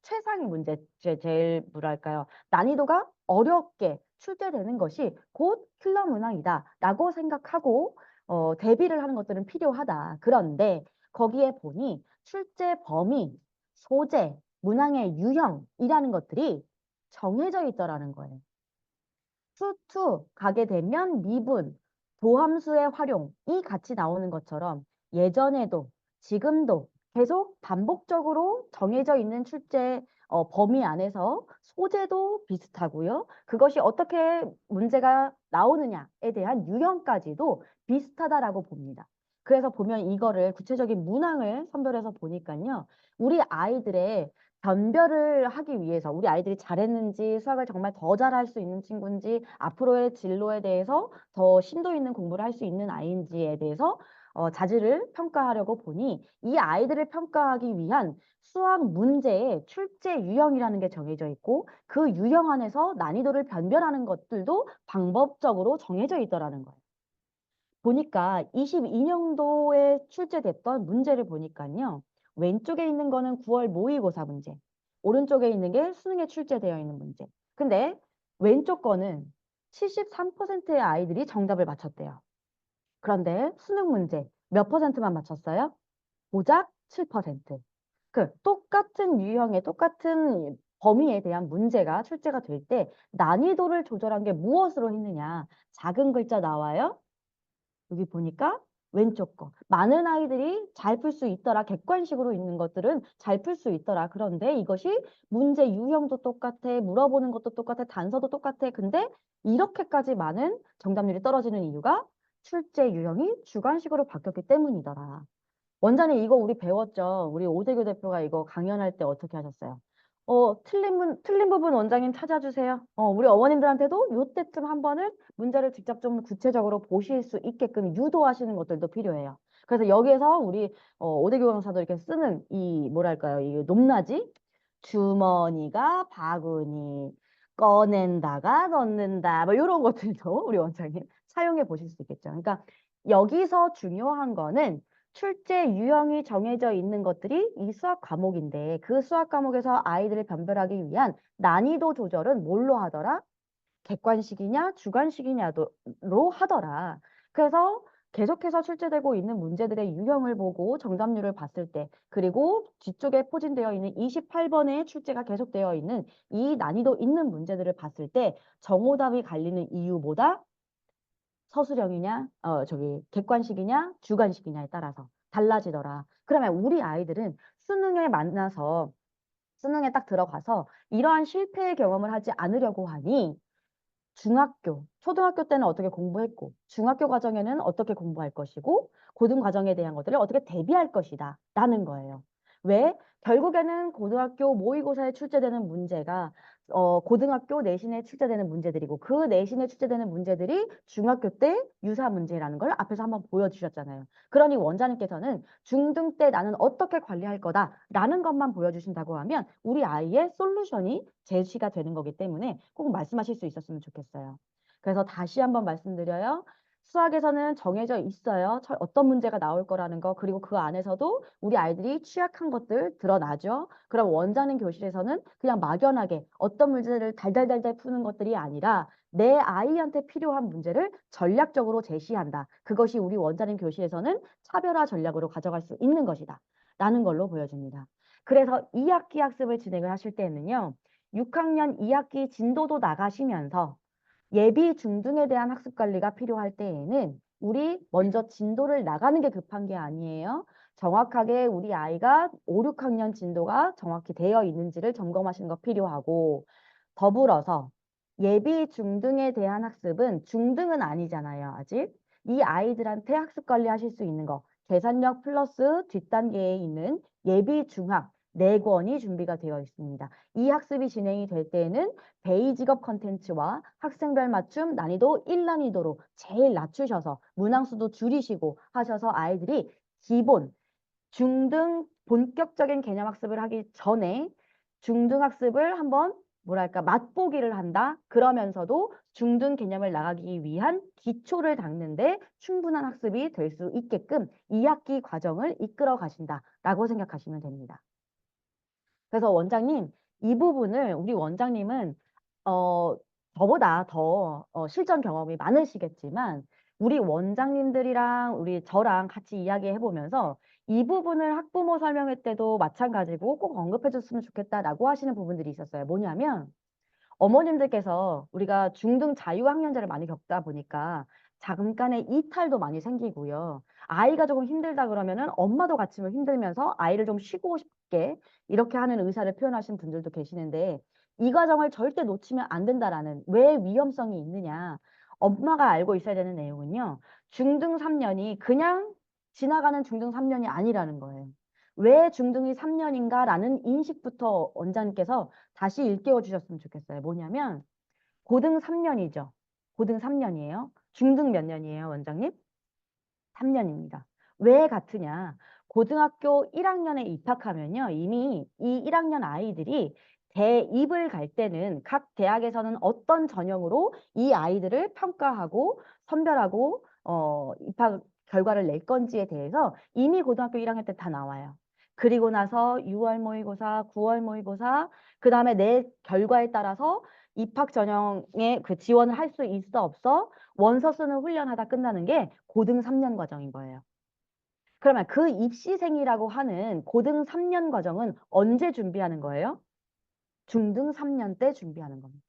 A: 최상위 문제, 제일 뭐랄까요, 난이도가 어렵게 출제되는 것이 곧 킬러 문항이다라고 생각하고 대비를 하는 것들은 필요하다. 그런데 거기에 보니 출제 범위, 소재, 문항의 유형이라는 것들이 정해져 있더라는 거예요. 투 가게 되면 미분, 도함수의 활용이 같이 나오는 것처럼 예전에도 지금도 계속 반복적으로 정해져 있는 출제 범위 안에서 소재도 비슷하고요. 그것이 어떻게 문제가 나오느냐에 대한 유형까지도 비슷하다라고 봅니다. 그래서 보면 이거를 구체적인 문항을 선별해서 보니까요. 우리 아이들의 변별을 하기 위해서 우리 아이들이 잘했는지 수학을 정말 더 잘할 수 있는 친구인지 앞으로의 진로에 대해서 더 심도 있는 공부를 할 수 있는 아이인지에 대해서 자질을 평가하려고 보니 이 아이들을 평가하기 위한 수학 문제의 출제 유형이라는 게 정해져 있고 그 유형 안에서 난이도를 변별하는 것들도 방법적으로 정해져 있더라는 거예요. 보니까 22년도에 출제됐던 문제를 보니까요. 왼쪽에 있는 거는 9월 모의고사 문제, 오른쪽에 있는 게 수능에 출제되어 있는 문제. 근데 왼쪽 거는 73%의 아이들이 정답을 맞췄대요. 그런데 수능 문제 몇 퍼센트만 맞췄어요? 고작 7%. 그 똑같은 유형의 똑같은 범위에 대한 문제가 출제가 될 때 난이도를 조절한 게 무엇으로 했느냐? 작은 글자 나와요. 여기 보니까 왼쪽 거. 많은 아이들이 잘 풀 수 있더라. 객관식으로 있는 것들은 잘 풀 수 있더라. 그런데 이것이 문제 유형도 똑같아. 물어보는 것도 똑같아. 단서도 똑같아. 근데 이렇게까지 많은 정답률이 떨어지는 이유가 출제 유형이 주관식으로 바뀌었기 때문이더라. 원장님 이거 우리 배웠죠? 우리 오대교 대표가 이거 강연할 때 어떻게 하셨어요? 틀린 부분 원장님 찾아주세요. 우리 어머님들한테도 요때쯤 한 번은 문제를 직접 좀 구체적으로 보실 수 있게끔 유도하시는 것들도 필요해요. 그래서 여기에서 우리 오대교 강사도 이렇게 쓰는 이 뭐랄까요? 이 높낮이 주머니가 바구니 꺼낸다가 넣는다 뭐 이런 것들도 우리 원장님 사용해 보실 수 있겠죠. 그러니까 여기서 중요한 거는 출제 유형이 정해져 있는 것들이 이 수학 과목인데 그 수학 과목에서 아이들을 변별하기 위한 난이도 조절은 뭘로 하더라? 객관식이냐 주관식이냐로 하더라. 그래서 계속해서 출제되고 있는 문제들의 유형을 보고 정답률을 봤을 때 그리고 뒤쪽에 포진되어 있는 28번의 출제가 계속되어 있는 이 난이도 있는 문제들을 봤을 때 정오답이 갈리는 이유보다 서술형이냐, 객관식이냐, 주관식이냐에 따라서 달라지더라. 그러면 우리 아이들은 수능에 만나서, 수능에 딱 들어가서 이러한 실패의 경험을 하지 않으려고 하니 중학교, 초등학교 때는 어떻게 공부했고, 중학교 과정에는 어떻게 공부할 것이고, 고등 과정에 대한 것들을 어떻게 대비할 것이다. 라는 거예요. 왜? 결국에는 고등학교 모의고사에 출제되는 문제가 고등학교 내신에 출제되는 문제들이고 그 내신에 출제되는 문제들이 중학교 때 유사 문제라는 걸 앞에서 한번 보여주셨잖아요. 그러니 원장님께서는 중등 때 나는 어떻게 관리할 거다라는 것만 보여주신다고 하면 우리 아이의 솔루션이 제시가 되는 거기 때문에 꼭 말씀하실 수 있었으면 좋겠어요. 그래서 다시 한번 말씀드려요. 수학에서는 정해져 있어요. 어떤 문제가 나올 거라는 거. 그리고 그 안에서도 우리 아이들이 취약한 것들 드러나죠. 그럼 원장님 교실에서는 그냥 막연하게 어떤 문제를 달달달달 푸는 것들이 아니라 내 아이한테 필요한 문제를 전략적으로 제시한다. 그것이 우리 원장님 교실에서는 차별화 전략으로 가져갈 수 있는 것이다. 라는 걸로 보여집니다. 그래서 2학기 학습을 진행을 하실 때는요. 6학년 2학기 진도도 나가시면서 예비 중등에 대한 학습 관리가 필요할 때에는 우리 먼저 진도를 나가는 게 급한 게 아니에요. 정확하게 우리 아이가 5, 6학년 진도가 정확히 되어 있는지를 점검하시는 거 필요하고 더불어서 예비 중등에 대한 학습은 중등은 아니잖아요, 아직. 이 아이들한테 학습 관리하실 수 있는 거 계산력 플러스 뒷단계에 있는 예비 중학 4권이 준비가 되어 있습니다. 이 학습이 진행이 될 때에는 베이직업 컨텐츠와 학생별 맞춤 난이도 1난이도로 제일 낮추셔서 문항수도 줄이시고 하셔서 아이들이 기본, 중등 본격적인 개념 학습을 하기 전에 중등 학습을 한번 뭐랄까 맛보기를 한다. 그러면서도 중등 개념을 나가기 위한 기초를 닦는데 충분한 학습이 될 수 있게끔 2학기 과정을 이끌어 가신다라고 생각하시면 됩니다. 그래서 원장님, 이 부분을 우리 원장님은 저보다 더 실전 경험이 많으시겠지만 우리 원장님들이랑 우리 저랑 같이 이야기해 보면서 이 부분을 학부모 설명회 때도 마찬가지고 꼭 언급해 줬으면 좋겠다라고 하시는 부분들이 있었어요. 뭐냐면 어머님들께서 우리가 중등 자유학년제를 많이 겪다 보니까 잠깐의 이탈도 많이 생기고요. 아이가 조금 힘들다 그러면은 엄마도 같이 힘들면서 아이를 좀 쉬고 싶게 이렇게 하는 의사를 표현하신 분들도 계시는데 이 과정을 절대 놓치면 안 된다라는 왜 위험성이 있느냐. 엄마가 알고 있어야 되는 내용은요. 중등 3년이 그냥 지나가는 중등 3년이 아니라는 거예요. 왜 중등이 3년인가라는 인식부터 원장님께서 다시 일깨워 주셨으면 좋겠어요. 뭐냐면 고등 3년이죠. 고등 3년이에요. 중등 몇 년이에요, 원장님? 3년입니다. 왜 같으냐? 고등학교 1학년에 입학하면요. 이미 이 1학년 아이들이 대입을 갈 때는 각 대학에서는 어떤 전형으로 이 아이들을 평가하고 선별하고 입학 결과를 낼 건지에 대해서 이미 고등학교 1학년 때 다 나와요. 그리고 나서 6월 모의고사, 9월 모의고사, 그 다음에 내 결과에 따라서 입학 전형에 그 지원을 할 수 있어 없어 원서 쓰는 훈련하다 끝나는 게 고등 3년 과정인 거예요. 그러면 그 입시생이라고 하는 고등 3년 과정은 언제 준비하는 거예요? 중등 3년 때 준비하는 겁니다.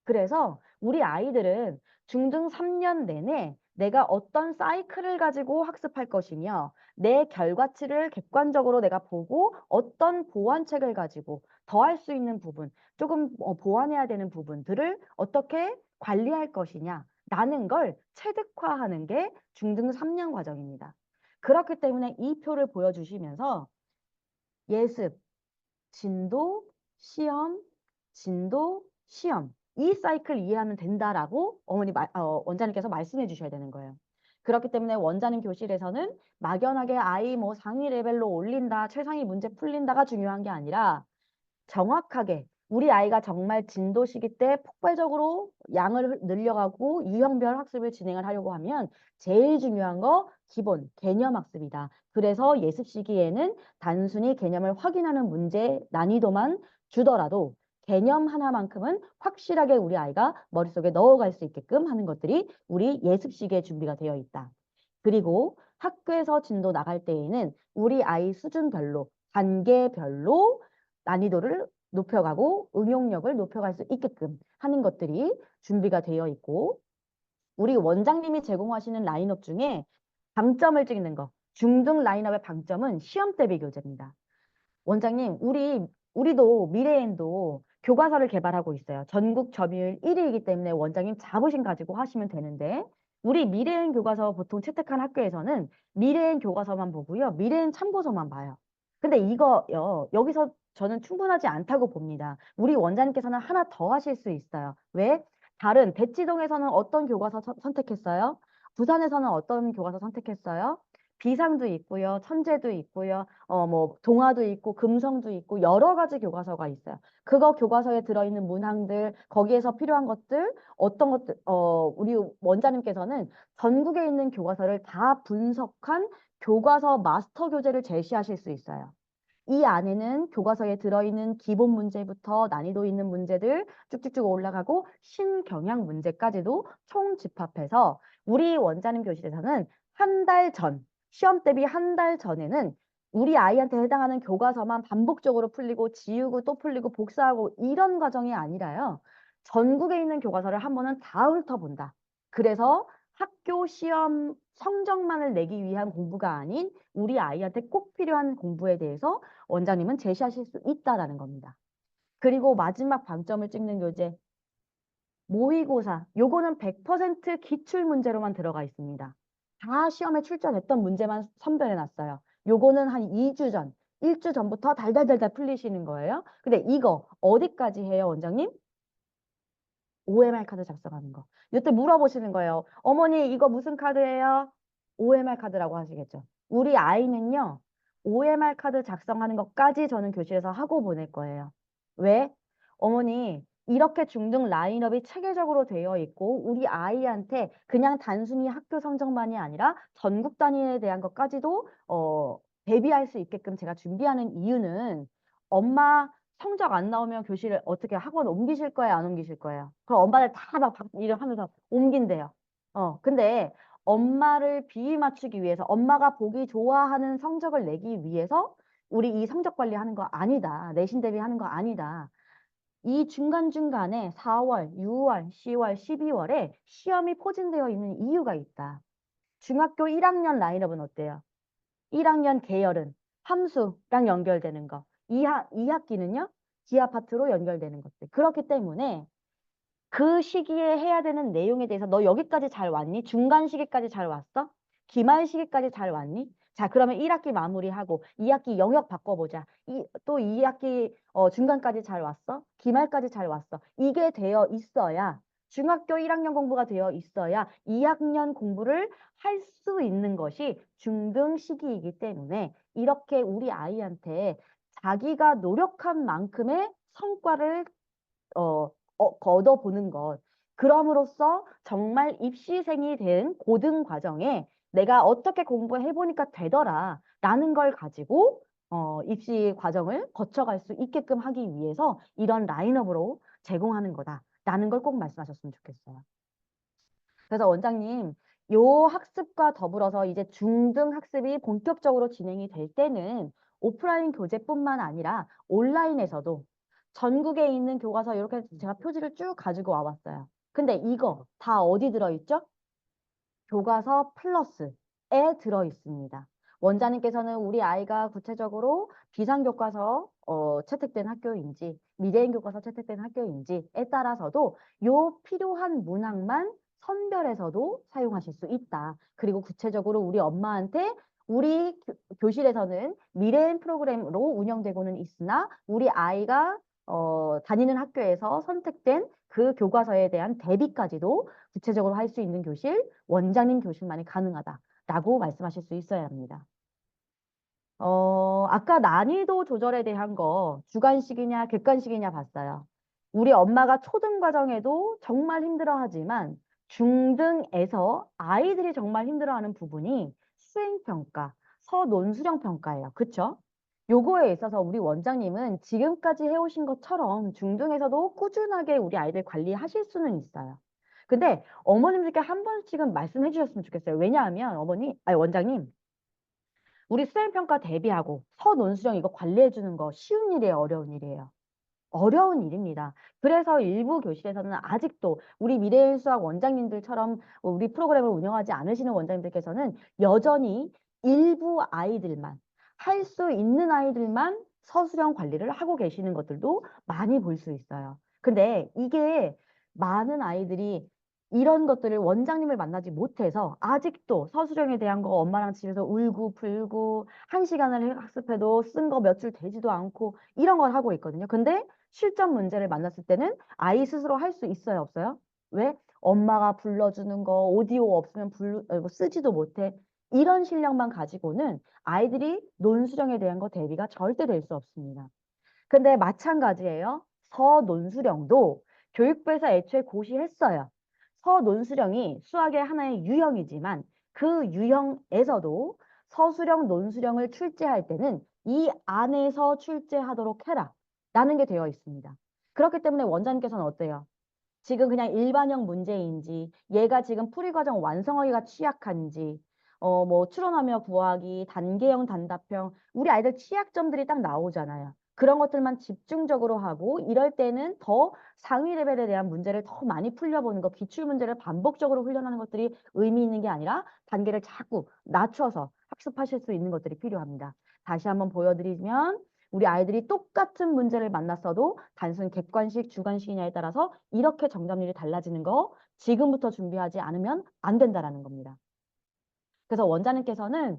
A: 그래서 우리 아이들은 중등 3년 내내 내가 어떤 사이클을 가지고 학습할 것이며 내 결과치를 객관적으로 내가 보고 어떤 보완책을 가지고 더 할 수 있는 부분, 조금 보완해야 되는 부분들을 어떻게 관리할 것이냐라는 걸 체득화하는 게 중등 3년 과정입니다. 그렇기 때문에 이 표를 보여주시면서 예습, 진도, 시험, 진도, 시험. 이 사이클 이해하면 된다라고 원장님께서 말씀해 주셔야 되는 거예요. 그렇기 때문에 원장님 교실에서는 막연하게 아이 뭐 상위 레벨로 올린다, 최상위 문제 풀린다가 중요한 게 아니라 정확하게 우리 아이가 정말 진도 시기 때 폭발적으로 양을 늘려가고 유형별 학습을 진행을 하려고 하면 제일 중요한 거 기본 개념 학습이다. 그래서 예습 시기에는 단순히 개념을 확인하는 문제 난이도만 주더라도 개념 하나만큼은 확실하게 우리 아이가 머릿속에 넣어갈 수 있게끔 하는 것들이 우리 예습 시기에 준비가 되어 있다. 그리고 학교에서 진도 나갈 때에는 우리 아이 수준별로 단계별로 난이도를 높여가고 응용력을 높여갈 수 있게끔 하는 것들이 준비가 되어 있고 우리 원장님이 제공하시는 라인업 중에 방점을 찍는 거 중등 라인업의 방점은 시험 대비 교재입니다. 원장님 우리도 미래엔도 교과서를 개발하고 있어요. 전국 점유율 1위이기 때문에 원장님 자부심 가지고 하시면 되는데 우리 미래엔 교과서 보통 채택한 학교에서는 미래엔 교과서만 보고요. 미래엔 참고서만 봐요. 근데 이거요. 여기서 저는 충분하지 않다고 봅니다. 우리 원장님께서는 하나 더 하실 수 있어요. 왜? 다른 대치동에서는 어떤 교과서 선택했어요? 부산에서는 어떤 교과서 선택했어요? 비상도 있고요. 천재도 있고요. 뭐 동화도 있고 금성도 있고 여러 가지 교과서가 있어요. 그거 교과서에 들어있는 문항들, 거기에서 필요한 것들, 어떤 것들, 우리 원장님께서는 전국에 있는 교과서를 다 분석한 교과서 마스터 교재를 제시하실 수 있어요. 이 안에는 교과서에 들어있는 기본 문제부터 난이도 있는 문제들 쭉쭉쭉 올라가고 신경향 문제까지도 총 집합해서 우리 원장님 교실에서는 한 달 전, 시험 대비 한 달 전에는 우리 아이한테 해당하는 교과서만 반복적으로 풀리고 지우고 또 풀리고 복사하고 이런 과정이 아니라요. 전국에 있는 교과서를 한 번은 다 훑어본다. 그래서 학교 시험 성적만을 내기 위한 공부가 아닌 우리 아이한테 꼭 필요한 공부에 대해서 원장님은 제시하실 수 있다라는 겁니다. 그리고 마지막 방점을 찍는 교재 모의고사. 요거는 100% 기출 문제로만 들어가 있습니다. 다 시험에 출제됐던 문제만 선별해 놨어요. 요거는 한 2주 전, 일주 전부터 달달달달 풀리시는 거예요. 근데 이거 어디까지 해요, 원장님? OMR 카드 작성하는 거. 이때 물어보시는 거예요. 어머니, 이거 무슨 카드예요? OMR 카드라고 하시겠죠. 우리 아이는요, OMR 카드 작성하는 것까지 저는 교실에서 하고 보낼 거예요. 왜? 어머니, 이렇게 중등 라인업이 체계적으로 되어 있고, 우리 아이한테 그냥 단순히 학교 성적만이 아니라 전국 단위에 대한 것까지도, 대비할 수 있게끔 제가 준비하는 이유는 엄마 성적 안 나오면 교실을 어떻게 학원 옮기실 거예요? 안 옮기실 거예요? 그럼 엄마들 다 막 일을 하면서 옮긴대요. 근데 엄마를 비위 맞추기 위해서 엄마가 보기 좋아하는 성적을 내기 위해서 우리 이 성적 관리하는 거 아니다. 내신 대비하는 거 아니다. 이 중간중간에 4월, 6월, 10월, 12월에 시험이 포진되어 있는 이유가 있다. 중학교 1학년 라인업은 어때요? 1학년 계열은 함수랑 연결되는 거. 2학기는요, 기하 파트로 연결되는 것들. 그렇기 때문에 그 시기에 해야 되는 내용에 대해서 너 여기까지 잘 왔니? 중간 시기까지 잘 왔어? 기말 시기까지 잘 왔니? 자, 그러면 1학기 마무리하고 2학기 영역 바꿔보자. 또 2학기 중간까지 잘 왔어? 기말까지 잘 왔어. 이게 되어 있어야 중학교 1학년 공부가 되어 있어야 2학년 공부를 할 수 있는 것이 중등 시기이기 때문에 이렇게 우리 아이한테 자기가 노력한 만큼의 성과를 걷어보는 것. 그럼으로써 정말 입시생이 된 고등 과정에 내가 어떻게 공부해보니까 되더라 라는 걸 가지고 입시 과정을 거쳐갈 수 있게끔 하기 위해서 이런 라인업으로 제공하는 거다라는 걸 꼭 말씀하셨으면 좋겠어요. 그래서 원장님, 요 학습과 더불어서 이제 중등 학습이 본격적으로 진행이 될 때는 오프라인 교재뿐만 아니라 온라인에서도 전국에 있는 교과서 이렇게 제가 표지를 쭉 가지고 와봤어요. 근데 이거 다 어디 들어있죠? 교과서 플러스에 들어 있습니다. 원장님께서는 우리 아이가 구체적으로 비상교과서 채택된 학교인지 미래인 교과서 채택된 학교인지에 따라서도 요 필요한 문항만 선별해서도 사용하실 수 있다. 그리고 구체적으로 우리 엄마한테 우리 교실에서는 미래인 프로그램으로 운영되고는 있으나 우리 아이가 다니는 학교에서 선택된 그 교과서에 대한 대비까지도 구체적으로 할 수 있는 교실, 원장님 교실만이 가능하다라고 말씀하실 수 있어야 합니다. 아까 난이도 조절에 대한 거 주관식이냐 객관식이냐 봤어요. 우리 엄마가 초등 과정에도 정말 힘들어하지만 중등에서 아이들이 정말 힘들어하는 부분이 수행평가, 서논수령 평가예요. 그쵸? 요거에 있어서 우리 원장님은 지금까지 해오신 것처럼 중등에서도 꾸준하게 우리 아이들 관리하실 수는 있어요. 근데 어머님들께 한 번씩은 말씀해 주셨으면 좋겠어요. 왜냐하면 아니 원장님, 우리 수행평가 대비하고 서논수령 이거 관리해 주는 거 쉬운 일이에요, 어려운 일이에요? 어려운 일입니다. 그래서 일부 교실에서는 아직도 우리 미래일 수학 원장님들처럼 우리 프로그램을 운영하지 않으시는 원장님들께서는 여전히 일부 아이들만 할 수 있는 아이들만 서술형 관리를 하고 계시는 것들도 많이 볼 수 있어요. 근데 이게 많은 아이들이 이런 것들을 원장님을 만나지 못해서 아직도 서술형에 대한 거 엄마랑 집에서 울고 불고 1시간을 학습해도 쓴 거 몇 줄 되지도 않고 이런 걸 하고 있거든요. 근데 실전 문제를 만났을 때는 아이 스스로 할 수 있어요, 없어요? 왜? 엄마가 불러주는 거 오디오 없으면 쓰지도 못해. 이런 실력만 가지고는 아이들이 논수령에 대한 거 대비가 절대 될 수 없습니다. 근데 마찬가지예요. 서논수령도 교육부에서 애초에 고시했어요. 서논수령이 수학의 하나의 유형이지만 그 유형에서도 서술형, 논수령을 출제할 때는 이 안에서 출제하도록 해라 라는 게 되어 있습니다. 그렇기 때문에 원장님께서는 어때요? 지금 그냥 일반형 문제인지 얘가 지금 풀이과정 완성하기가 취약한지 뭐 추론하며 구하기, 단계형, 단답형 우리 아이들 취약점들이 딱 나오잖아요. 그런 것들만 집중적으로 하고 이럴 때는 더 상위 레벨에 대한 문제를 더 많이 풀려보는 것, 기출 문제를 반복적으로 훈련하는 것들이 의미 있는 게 아니라 단계를 자꾸 낮춰서 학습하실 수 있는 것들이 필요합니다. 다시 한번 보여드리면 우리 아이들이 똑같은 문제를 만났어도 단순 객관식, 주관식이냐에 따라서 이렇게 정답률이 달라지는 거 지금부터 준비하지 않으면 안 된다라는 겁니다. 그래서 원장님께서는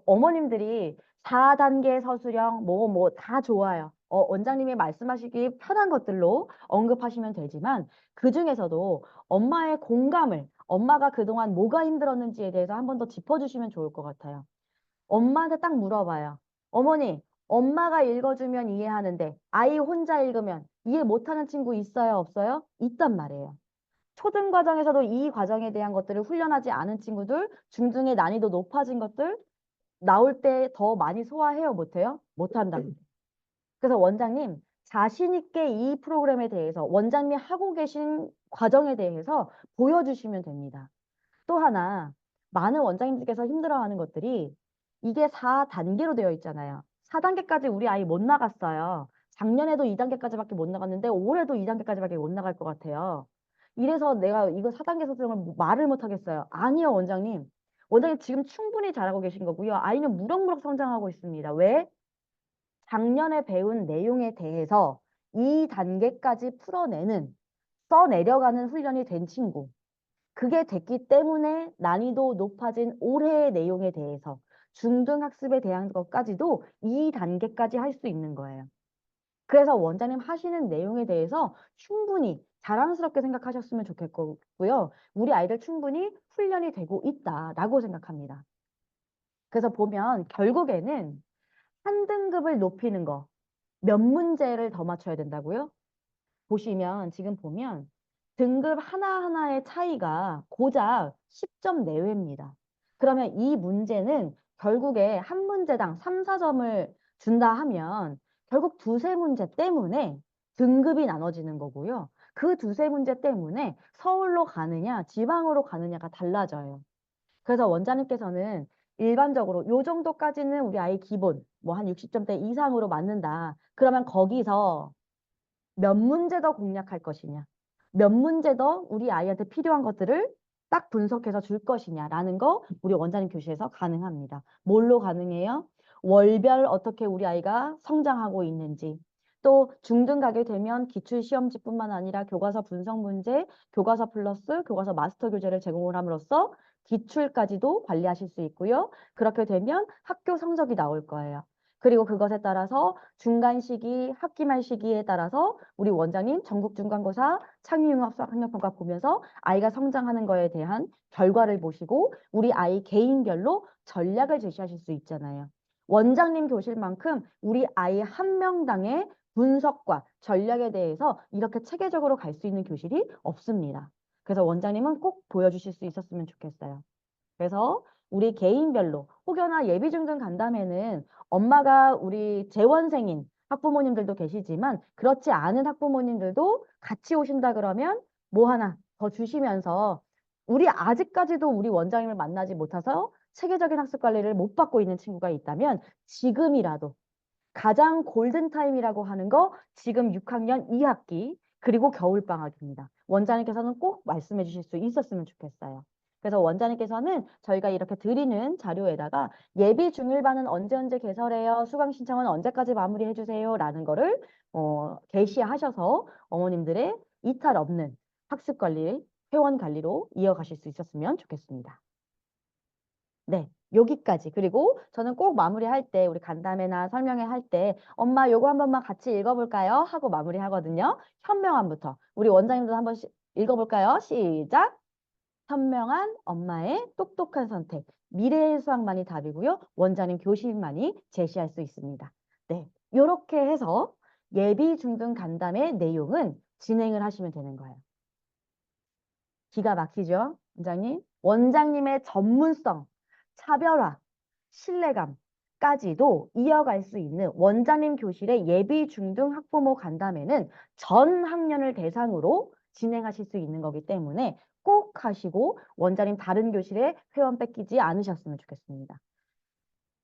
A: 어머님들이 4단계 서술형 뭐 다 좋아요. 원장님이 말씀하시기 편한 것들로 언급하시면 되지만 그중에서도 엄마의 공감을 엄마가 그동안 뭐가 힘들었는지에 대해서 한 번 더 짚어주시면 좋을 것 같아요. 엄마한테 딱 물어봐요. 어머니, 엄마가 읽어주면 이해하는데 아이 혼자 읽으면 이해 못하는 친구 있어요, 없어요? 있단 말이에요. 초등 과정에서도 이 과정에 대한 것들을 훈련하지 않은 친구들, 중등의 난이도 높아진 것들 나올 때 더 많이 소화해요, 못해요? 못한다. 그래서 원장님, 자신 있게 이 프로그램에 대해서 원장님이 하고 계신 과정에 대해서 보여주시면 됩니다. 또 하나, 많은 원장님들께서 힘들어하는 것들이 이게 4단계로 되어 있잖아요. 4단계까지 우리 아이 못 나갔어요. 작년에도 2단계까지밖에 못 나갔는데 올해도 2단계까지밖에 못 나갈 것 같아요. 이래서 내가 이거 4단계 소설을 말을 못 하겠어요. 아니요, 원장님. 원장님 지금 충분히 잘하고 계신 거고요. 아이는 무럭무럭 성장하고 있습니다. 왜? 작년에 배운 내용에 대해서 2단계까지 풀어내는, 써내려가는 훈련이 된 친구. 그게 됐기 때문에 난이도 높아진 올해의 내용에 대해서 중등학습에 대한 것까지도 2단계까지 할 수 있는 거예요. 그래서 원장님 하시는 내용에 대해서 충분히 자랑스럽게 생각하셨으면 좋겠고요. 우리 아이들 충분히 훈련이 되고 있다라고 생각합니다. 그래서 보면 결국에는 한 등급을 높이는 거, 몇 문제를 더 맞춰야 된다고요? 보시면 지금 보면 등급 하나하나의 차이가 고작 10점 내외입니다. 그러면 이 문제는 결국에 한 문제당 3, 4점을 준다 하면 결국 두세 문제 때문에 등급이 나눠지는 거고요. 그 두세 문제 때문에 서울로 가느냐 지방으로 가느냐가 달라져요. 그래서 원장님께서는 일반적으로 요 정도까지는 우리 아이 기본 뭐 한 60점대 이상으로 맞는다. 그러면 거기서 몇 문제 더 공략할 것이냐, 몇 문제 더 우리 아이한테 필요한 것들을 딱 분석해서 줄 것이냐라는 거 우리 원장님 교실에서 가능합니다. 뭘로 가능해요? 월별 어떻게 우리 아이가 성장하고 있는지, 또 중등 가게 되면 기출시험지뿐만 아니라 교과서 분석 문제, 교과서 플러스 교과서 마스터 교재를 제공을 함으로써 기출까지도 관리하실 수 있고요. 그렇게 되면 학교 성적이 나올 거예요. 그리고 그것에 따라서 중간 시기, 학기 말 시기에 따라서 우리 원장님 전국 중간고사, 창의융합 수학 학력평가 보면서 아이가 성장하는 거에 대한 결과를 보시고 우리 아이 개인별로 전략을 제시하실 수 있잖아요. 원장님 교실만큼 우리 아이 한 명당의 분석과 전략에 대해서 이렇게 체계적으로 갈 수 있는 교실이 없습니다. 그래서 원장님은 꼭 보여주실 수 있었으면 좋겠어요. 그래서 우리 개인별로 혹여나 예비 중등 간담회는 엄마가 우리 재원생인 학부모님들도 계시지만 그렇지 않은 학부모님들도 같이 오신다 그러면 뭐 하나 더 주시면서 우리 아직까지도 우리 원장님을 만나지 못해서 체계적인 학습 관리를 못 받고 있는 친구가 있다면 지금이라도 가장 골든타임이라고 하는 거 지금 6학년 2학기 그리고 겨울방학입니다. 원장님께서는 꼭 말씀해 주실 수 있었으면 좋겠어요. 그래서 원장님께서는 저희가 이렇게 드리는 자료에다가 예비 중일반은 언제 개설해요? 수강 신청은 언제까지 마무리해 주세요? 라는 거를 게시하셔서 어머님들의 이탈 없는 학습 관리, 회원 관리로 이어가실 수 있었으면 좋겠습니다. 네, 여기까지. 그리고 저는 꼭 마무리할 때, 우리 간담회나 설명회 할 때, 엄마 요거 한 번만 같이 읽어볼까요? 하고 마무리하거든요. 현명함부터. 우리 원장님도 한번 읽어볼까요? 시작! 현명한 엄마의 똑똑한 선택. 미래의 수학만이 답이고요. 원장님 교실만이 제시할 수 있습니다. 네, 이렇게 해서 예비 중등 간담회 내용은 진행을 하시면 되는 거예요. 기가 막히죠, 원장님? 원장님의 전문성, 차별화, 신뢰감까지도 이어갈 수 있는 원장님 교실의 예비 중등 학부모 간담회는 전 학년을 대상으로 진행하실 수 있는 거기 때문에 꼭 하시고 원장님 다른 교실에 회원 뺏기지 않으셨으면 좋겠습니다.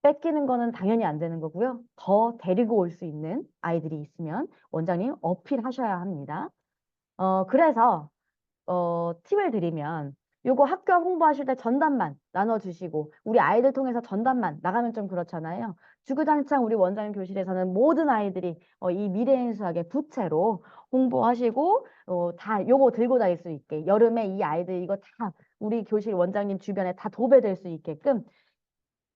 A: 뺏기는 거는 당연히 안 되는 거고요. 더 데리고 올 수 있는 아이들이 있으면 원장님 어필하셔야 합니다. 그래서 팁을 드리면 요거 학교 홍보하실 때 전단만 나눠주시고 우리 아이들 통해서 전단만 나가면 좀 그렇잖아요. 주구장창 우리 원장님 교실에서는 모든 아이들이 이 미래인 수학의 부채로 홍보하시고 다 요거 들고 다닐 수 있게 여름에 이 아이들 이거 다 우리 교실 원장님 주변에 다 도배될 수 있게끔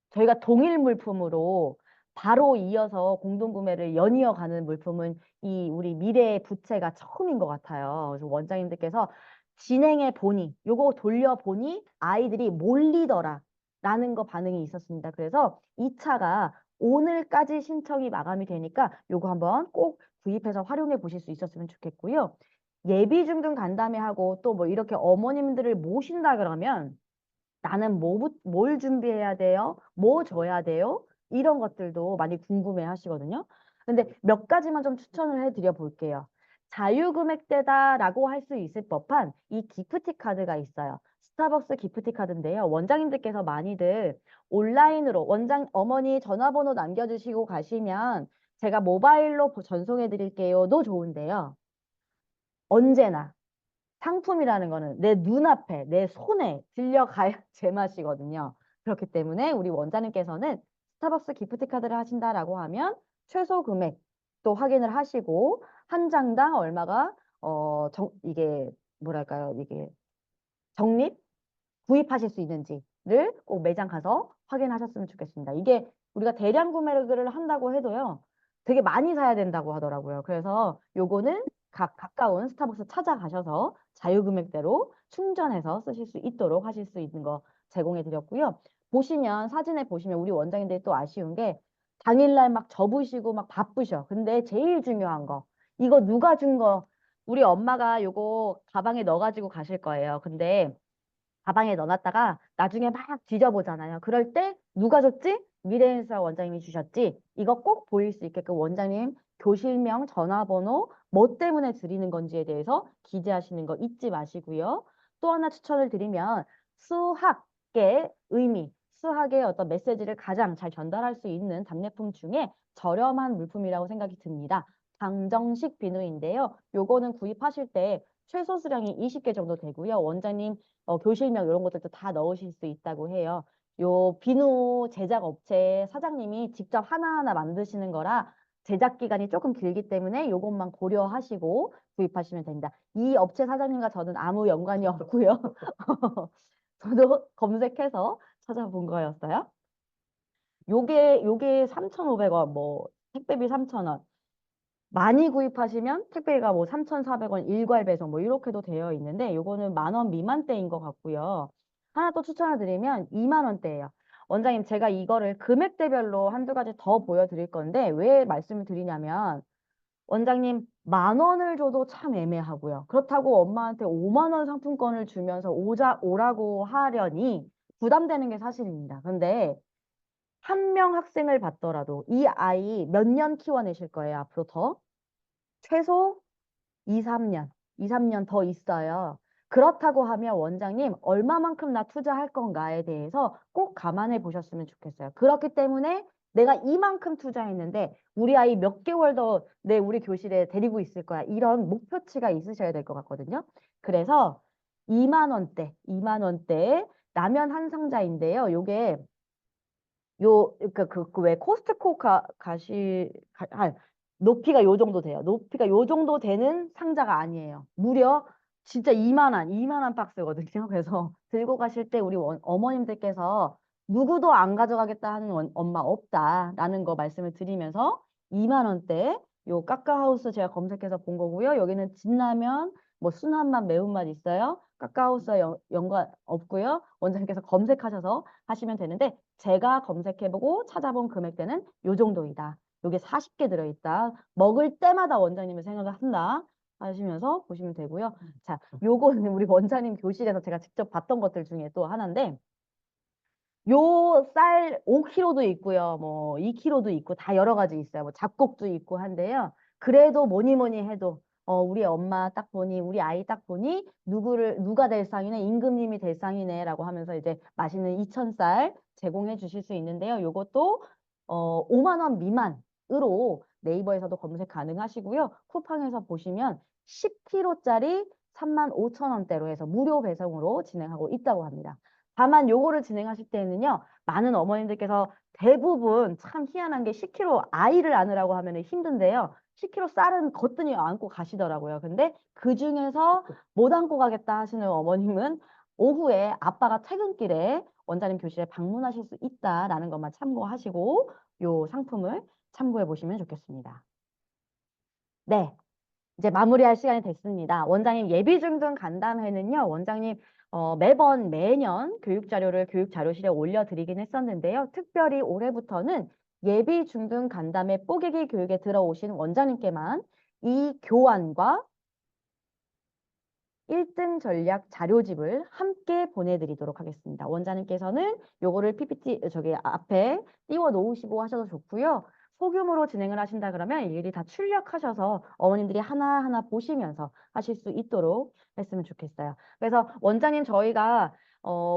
A: 저희가 동일 물품으로 바로 이어서 공동구매를 연이어가는 물품은 이 우리 미래의 부채가 처음인 것 같아요. 그래서 원장님들께서 진행해 보니, 요거 돌려보니 아이들이 몰리더라 라는 거 반응이 있었습니다. 그래서 이 차가 오늘까지 신청이 마감이 되니까 요거 한번 꼭 구입해서 활용해 보실 수 있었으면 좋겠고요. 예비 중등 간담회 하고 또 뭐 이렇게 어머님들을 모신다 그러면 나는 뭘 준비해야 돼요? 뭐 줘야 돼요? 이런 것들도 많이 궁금해 하시거든요. 근데 몇 가지만 좀 추천을 해드려 볼게요. 자유금액대다라고 할 수 있을 법한 이 기프티 카드가 있어요. 스타벅스 기프티 카드인데요. 원장님들께서 많이들 온라인으로 어머니 전화번호 남겨주시고 가시면 제가 모바일로 전송해 드릴게요도 좋은데요. 언제나 상품이라는 거는 내 눈앞에, 내 손에 들려가야 제맛이거든요. 그렇기 때문에 우리 원장님께서는 스타벅스 기프트 카드를 하신다라고 하면 최소 금액 또 확인을 하시고 한 장당 얼마가 이게 뭐랄까요? 이게 적립 구입하실 수 있는지를 꼭 매장 가서 확인하셨으면 좋겠습니다. 이게 우리가 대량 구매를 한다고 해도요. 되게 많이 사야 된다고 하더라고요. 그래서 요거는 가까운 스타벅스 찾아가셔서 자유금액대로 충전해서 쓰실 수 있도록 하실 수 있는 거 제공해 드렸고요. 보시면 사진에 보시면 우리 원장님들이 또 아쉬운 게 당일날 막 접으시고 막 바쁘셔. 근데 제일 중요한 거 이거 누가 준 거 우리 엄마가 요거 가방에 넣어가지고 가실 거예요. 근데 가방에 넣어놨다가 나중에 막 뒤져보잖아요. 그럴 때 누가 줬지? 미래인수학 원장님이 주셨지? 이거 꼭 보일 수 있게끔 원장님 교실명, 전화번호, 뭐 때문에 드리는 건지에 대해서 기재하시는 거 잊지 마시고요. 또 하나 추천을 드리면 수학의 의미, 수학의 어떤 메시지를 가장 잘 전달할 수 있는 답례품 중에 저렴한 물품이라고 생각이 듭니다. 방정식 비누인데요. 요거는 구입하실 때 최소 수량이 20개 정도 되고요. 원장님 교실명 이런 것들도 다 넣으실 수 있다고 해요. 요 비누 제작 업체 사장님이 직접 하나하나 만드시는 거라 제작 기간이 조금 길기 때문에 요것만 고려하시고 구입하시면 됩니다. 이 업체 사장님과 저는 아무 연관이 없고요. 저도 검색해서 찾아본 거였어요. 요게 3,500원, 뭐 택배비 3,000원. 많이 구입하시면 택배가 뭐 3,400원 일괄 배송 뭐 이렇게도 되어 있는데 요거는 10,000원 미만대인 것 같고요. 하나 또 추천을 드리면 2만 원대예요. 원장님 제가 이거를 금액대별로 한두 가지 더 보여드릴 건데 왜 말씀을 드리냐면 원장님 10,000원을 줘도 참 애매하고요. 그렇다고 엄마한테 5만 원 상품권을 주면서 오라고 하려니 부담되는 게 사실입니다. 근데 한 명 학생을 받더라도 이 아이 몇 년 키워내실 거예요, 앞으로 더? 최소 2, 3년, 2, 3년 더 있어요. 그렇다고 하면 원장님 얼마만큼 나 투자할 건가에 대해서 꼭 감안해 보셨으면 좋겠어요. 그렇기 때문에 내가 이만큼 투자했는데 우리 아이 몇 개월 더 우리 교실에 데리고 있을 거야. 이런 목표치가 있으셔야 될 것 같거든요. 그래서 2만 원대 라면 한 상자인데요. 요게 왜 코스트코 높이가 요 정도 돼요. 높이가 요 정도 되는 상자가 아니에요. 무려 진짜 이만한 박스거든요. 그래서 들고 가실 때 우리 어머님들께서 누구도 안 가져가겠다 하는 엄마 없다라는 거 말씀을 드리면서 2만 원대 요 까까하우스 제가 검색해서 본 거고요. 여기는 진라면, 뭐 순한맛, 매운맛 있어요. 까까하우스와 연관 없고요. 원장님께서 검색하셔서 하시면 되는데 제가 검색해보고 찾아본 금액대는 요 정도이다. 요게 40개 들어있다. 먹을 때마다 원장님을 생각을 한다. 하시면서 보시면 되고요. 자, 요거는 우리 원장님 교실에서 제가 직접 봤던 것들 중에 또 하나인데 요 쌀 5kg도 있고요. 뭐 2kg도 있고 다 여러 가지 있어요. 뭐 잡곡도 있고 한데요. 그래도 뭐니 해도 우리 엄마 딱 보니 우리 아이 딱 보니 누가 될 상이네 임금님이 될 상이네라고 하면서 이제 맛있는 2,000쌀 제공해 주실 수 있는데요. 요것도 5만 원 미만으로 네이버에서도 검색 가능하시고요. 쿠팡에서 보시면 10kg짜리 35,000원대로 해서 무료 배송으로 진행하고 있다고 합니다. 다만 요거를 진행하실 때는요. 많은 어머님들께서 대부분 참 희한한 게 10kg 아이를 안으라고 하면 힘든데요. 10kg 쌀은 거뜬히 안고 가시더라고요. 근데 그중에서 못 안고 가겠다 하시는 어머님은 오후에 아빠가 퇴근길에 원장님 교실에 방문하실 수 있다라는 것만 참고하시고 요 상품을 참고해 보시면 좋겠습니다. 네. 이제 마무리할 시간이 됐습니다. 원장님 예비중등 간담회는요. 원장님 매년 교육자료를 교육자료실에 올려드리긴 했었는데요. 특별히 올해부터는 예비중등 간담회 뽀개기 교육에 들어오신 원장님께만 이 교환과 1등 전략 자료집을 함께 보내드리도록 하겠습니다. 원장님께서는 요거를 PPT 저기 앞에 띄워 놓으시고 하셔도 좋고요. 소규모로 진행을 하신다 그러면 일일이 다 출력하셔서 어머님들이 하나하나 보시면서 하실 수 있도록 했으면 좋겠어요. 그래서 원장님 저희가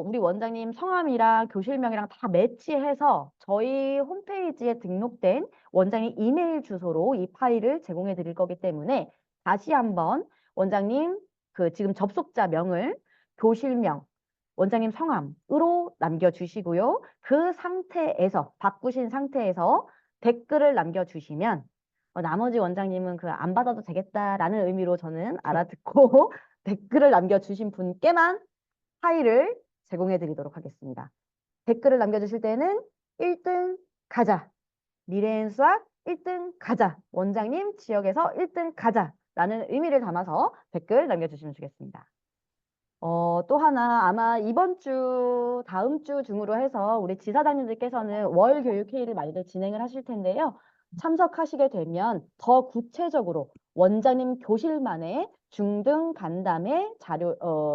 A: 우리 원장님 성함이랑 교실명이랑 다 매치해서 저희 홈페이지에 등록된 원장님 이메일 주소로 이 파일을 제공해 드릴 거기 때문에 다시 한번 원장님 그 지금 접속자 명을 교실명, 원장님 성함으로 남겨주시고요. 그 상태에서 바꾸신 상태에서 댓글을 남겨주시면 나머지 원장님은 그 안 받아도 되겠다라는 의미로 저는 알아듣고 댓글을 남겨주신 분께만 파일을 제공해 드리도록 하겠습니다. 댓글을 남겨주실 때는 1등 가자. 미래엔 수학 1등 가자. 원장님 지역에서 1등 가자라는 의미를 담아서 댓글 남겨주시면 좋겠습니다. 또 하나 아마 이번 주, 다음 주 중으로 해서 우리 지사장님들께서는 월 교육 회의를 많이들 진행을 하실 텐데요. 참석하시게 되면 더 구체적으로 원장님 교실만의 중등 간담회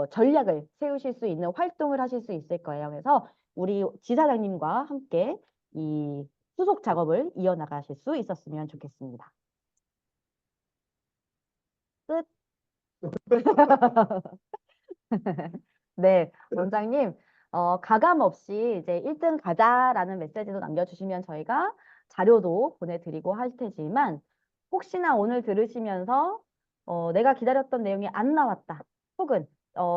A: 전략을 세우실 수 있는 활동을 하실 수 있을 거예요. 그래서 우리 지사장님과 함께 이 후속 작업을 이어나가실 수 있었으면 좋겠습니다. 끝. 네, 원장님, 가감 없이 이제 1등 가자라는 메시지도 남겨주시면 저희가 자료도 보내드리고 할 테지만 혹시나 오늘 들으시면서 내가 기다렸던 내용이 안 나왔다. 혹은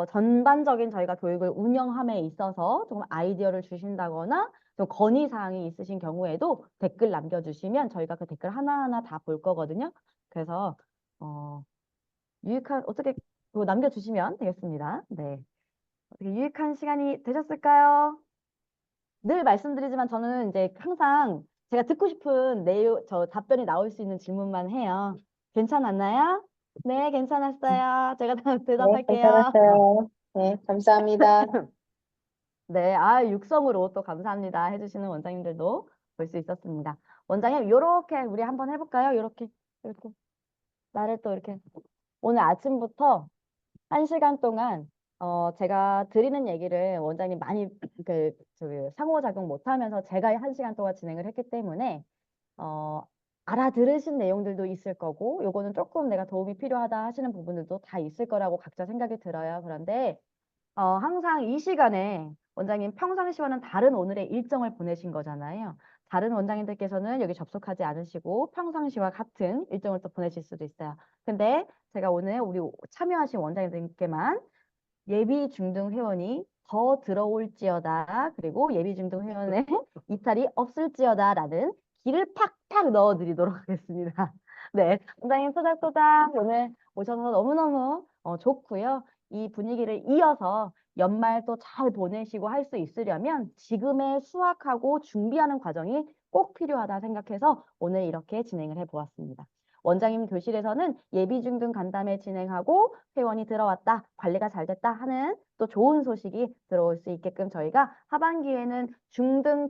A: 전반적인 저희가 교육을 운영함에 있어서 조금 아이디어를 주신다거나 좀 건의사항이 있으신 경우에도 댓글 남겨주시면 저희가 그 댓글 하나하나 다 볼 거거든요. 그래서 유익한 어떻게 그거 남겨주시면 되겠습니다. 네. 어떻게 유익한 시간이 되셨을까요? 늘 말씀드리지만 저는 이제 항상 제가 듣고 싶은 저 답변이 나올 수 있는 질문만 해요. 괜찮았나요? 네, 괜찮았어요. 제가
B: 네,
A: 대답할게요.
B: 괜찮았어요. 네, 감사합니다.
A: 네, 육성으로 또 감사합니다 해주시는 원장님들도 볼 수 있었습니다. 원장님, 요렇게 우리 한번 해볼까요? 요렇게 나를 또 이렇게 오늘 아침부터 1시간 동안 제가 드리는 얘기를 원장님 많이 상호작용 못하면서 제가 1시간 동안 진행을 했기 때문에 어, 알아들으신 내용들도 있을 거고 요거는 조금 내가 도움이 필요하다 하시는 부분들도 다 있을 거라고 각자 생각이 들어요. 그런데 항상 이 시간에 원장님 평상시와는 다른 오늘의 일정을 보내신 거잖아요. 다른 원장님들께서는 여기 접속하지 않으시고 평상시와 같은 일정을 또 보내실 수도 있어요. 근데 제가 오늘 우리 참여하신 원장님들께만 예비 중등 회원이 더 들어올지어다. 그리고 예비 중등 회원의 이탈이 없을지어다라는 길을 팍팍 넣어드리도록 하겠습니다. 네, 원장님 토닥토닥 오늘 오셔서 너무너무 좋고요. 이 분위기를 이어서 연말 또 잘 보내시고 할 수 있으려면 지금의 수학하고 준비하는 과정이 꼭 필요하다 생각해서 오늘 이렇게 진행을 해보았습니다. 원장님 교실에서는 예비 중등 간담회 진행하고 회원이 들어왔다, 관리가 잘 됐다 하는 또 좋은 소식이 들어올 수 있게끔 저희가 하반기에는 중등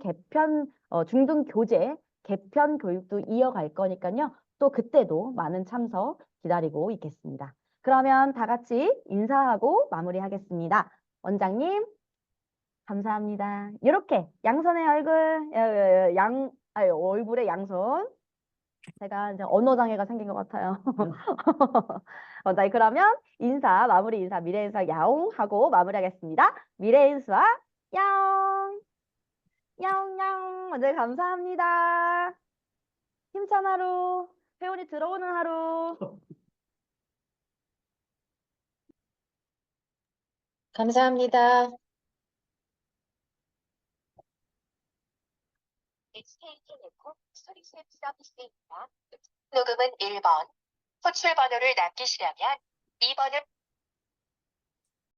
A: 교재 개편 교육도 이어갈 거니까요. 또 그때도 많은 참석 기다리고 있겠습니다. 그러면 다 같이 인사하고 마무리하겠습니다. 원장님, 감사합니다. 이렇게 양손의 얼굴, 얼굴에 양손. 제가 이제 언어 장애가 생긴 것 같아요. 네, 그러면 마무리 인사, 미래인수학 야옹 하고 마무리하겠습니다. 미래인수학 야옹, 야옹, 야옹. 네, 감사합니다. 힘찬 하루, 회원이 들어오는 하루.
B: 감사합니다. 녹음은 1번, 호출번호를 남기시려면 2번을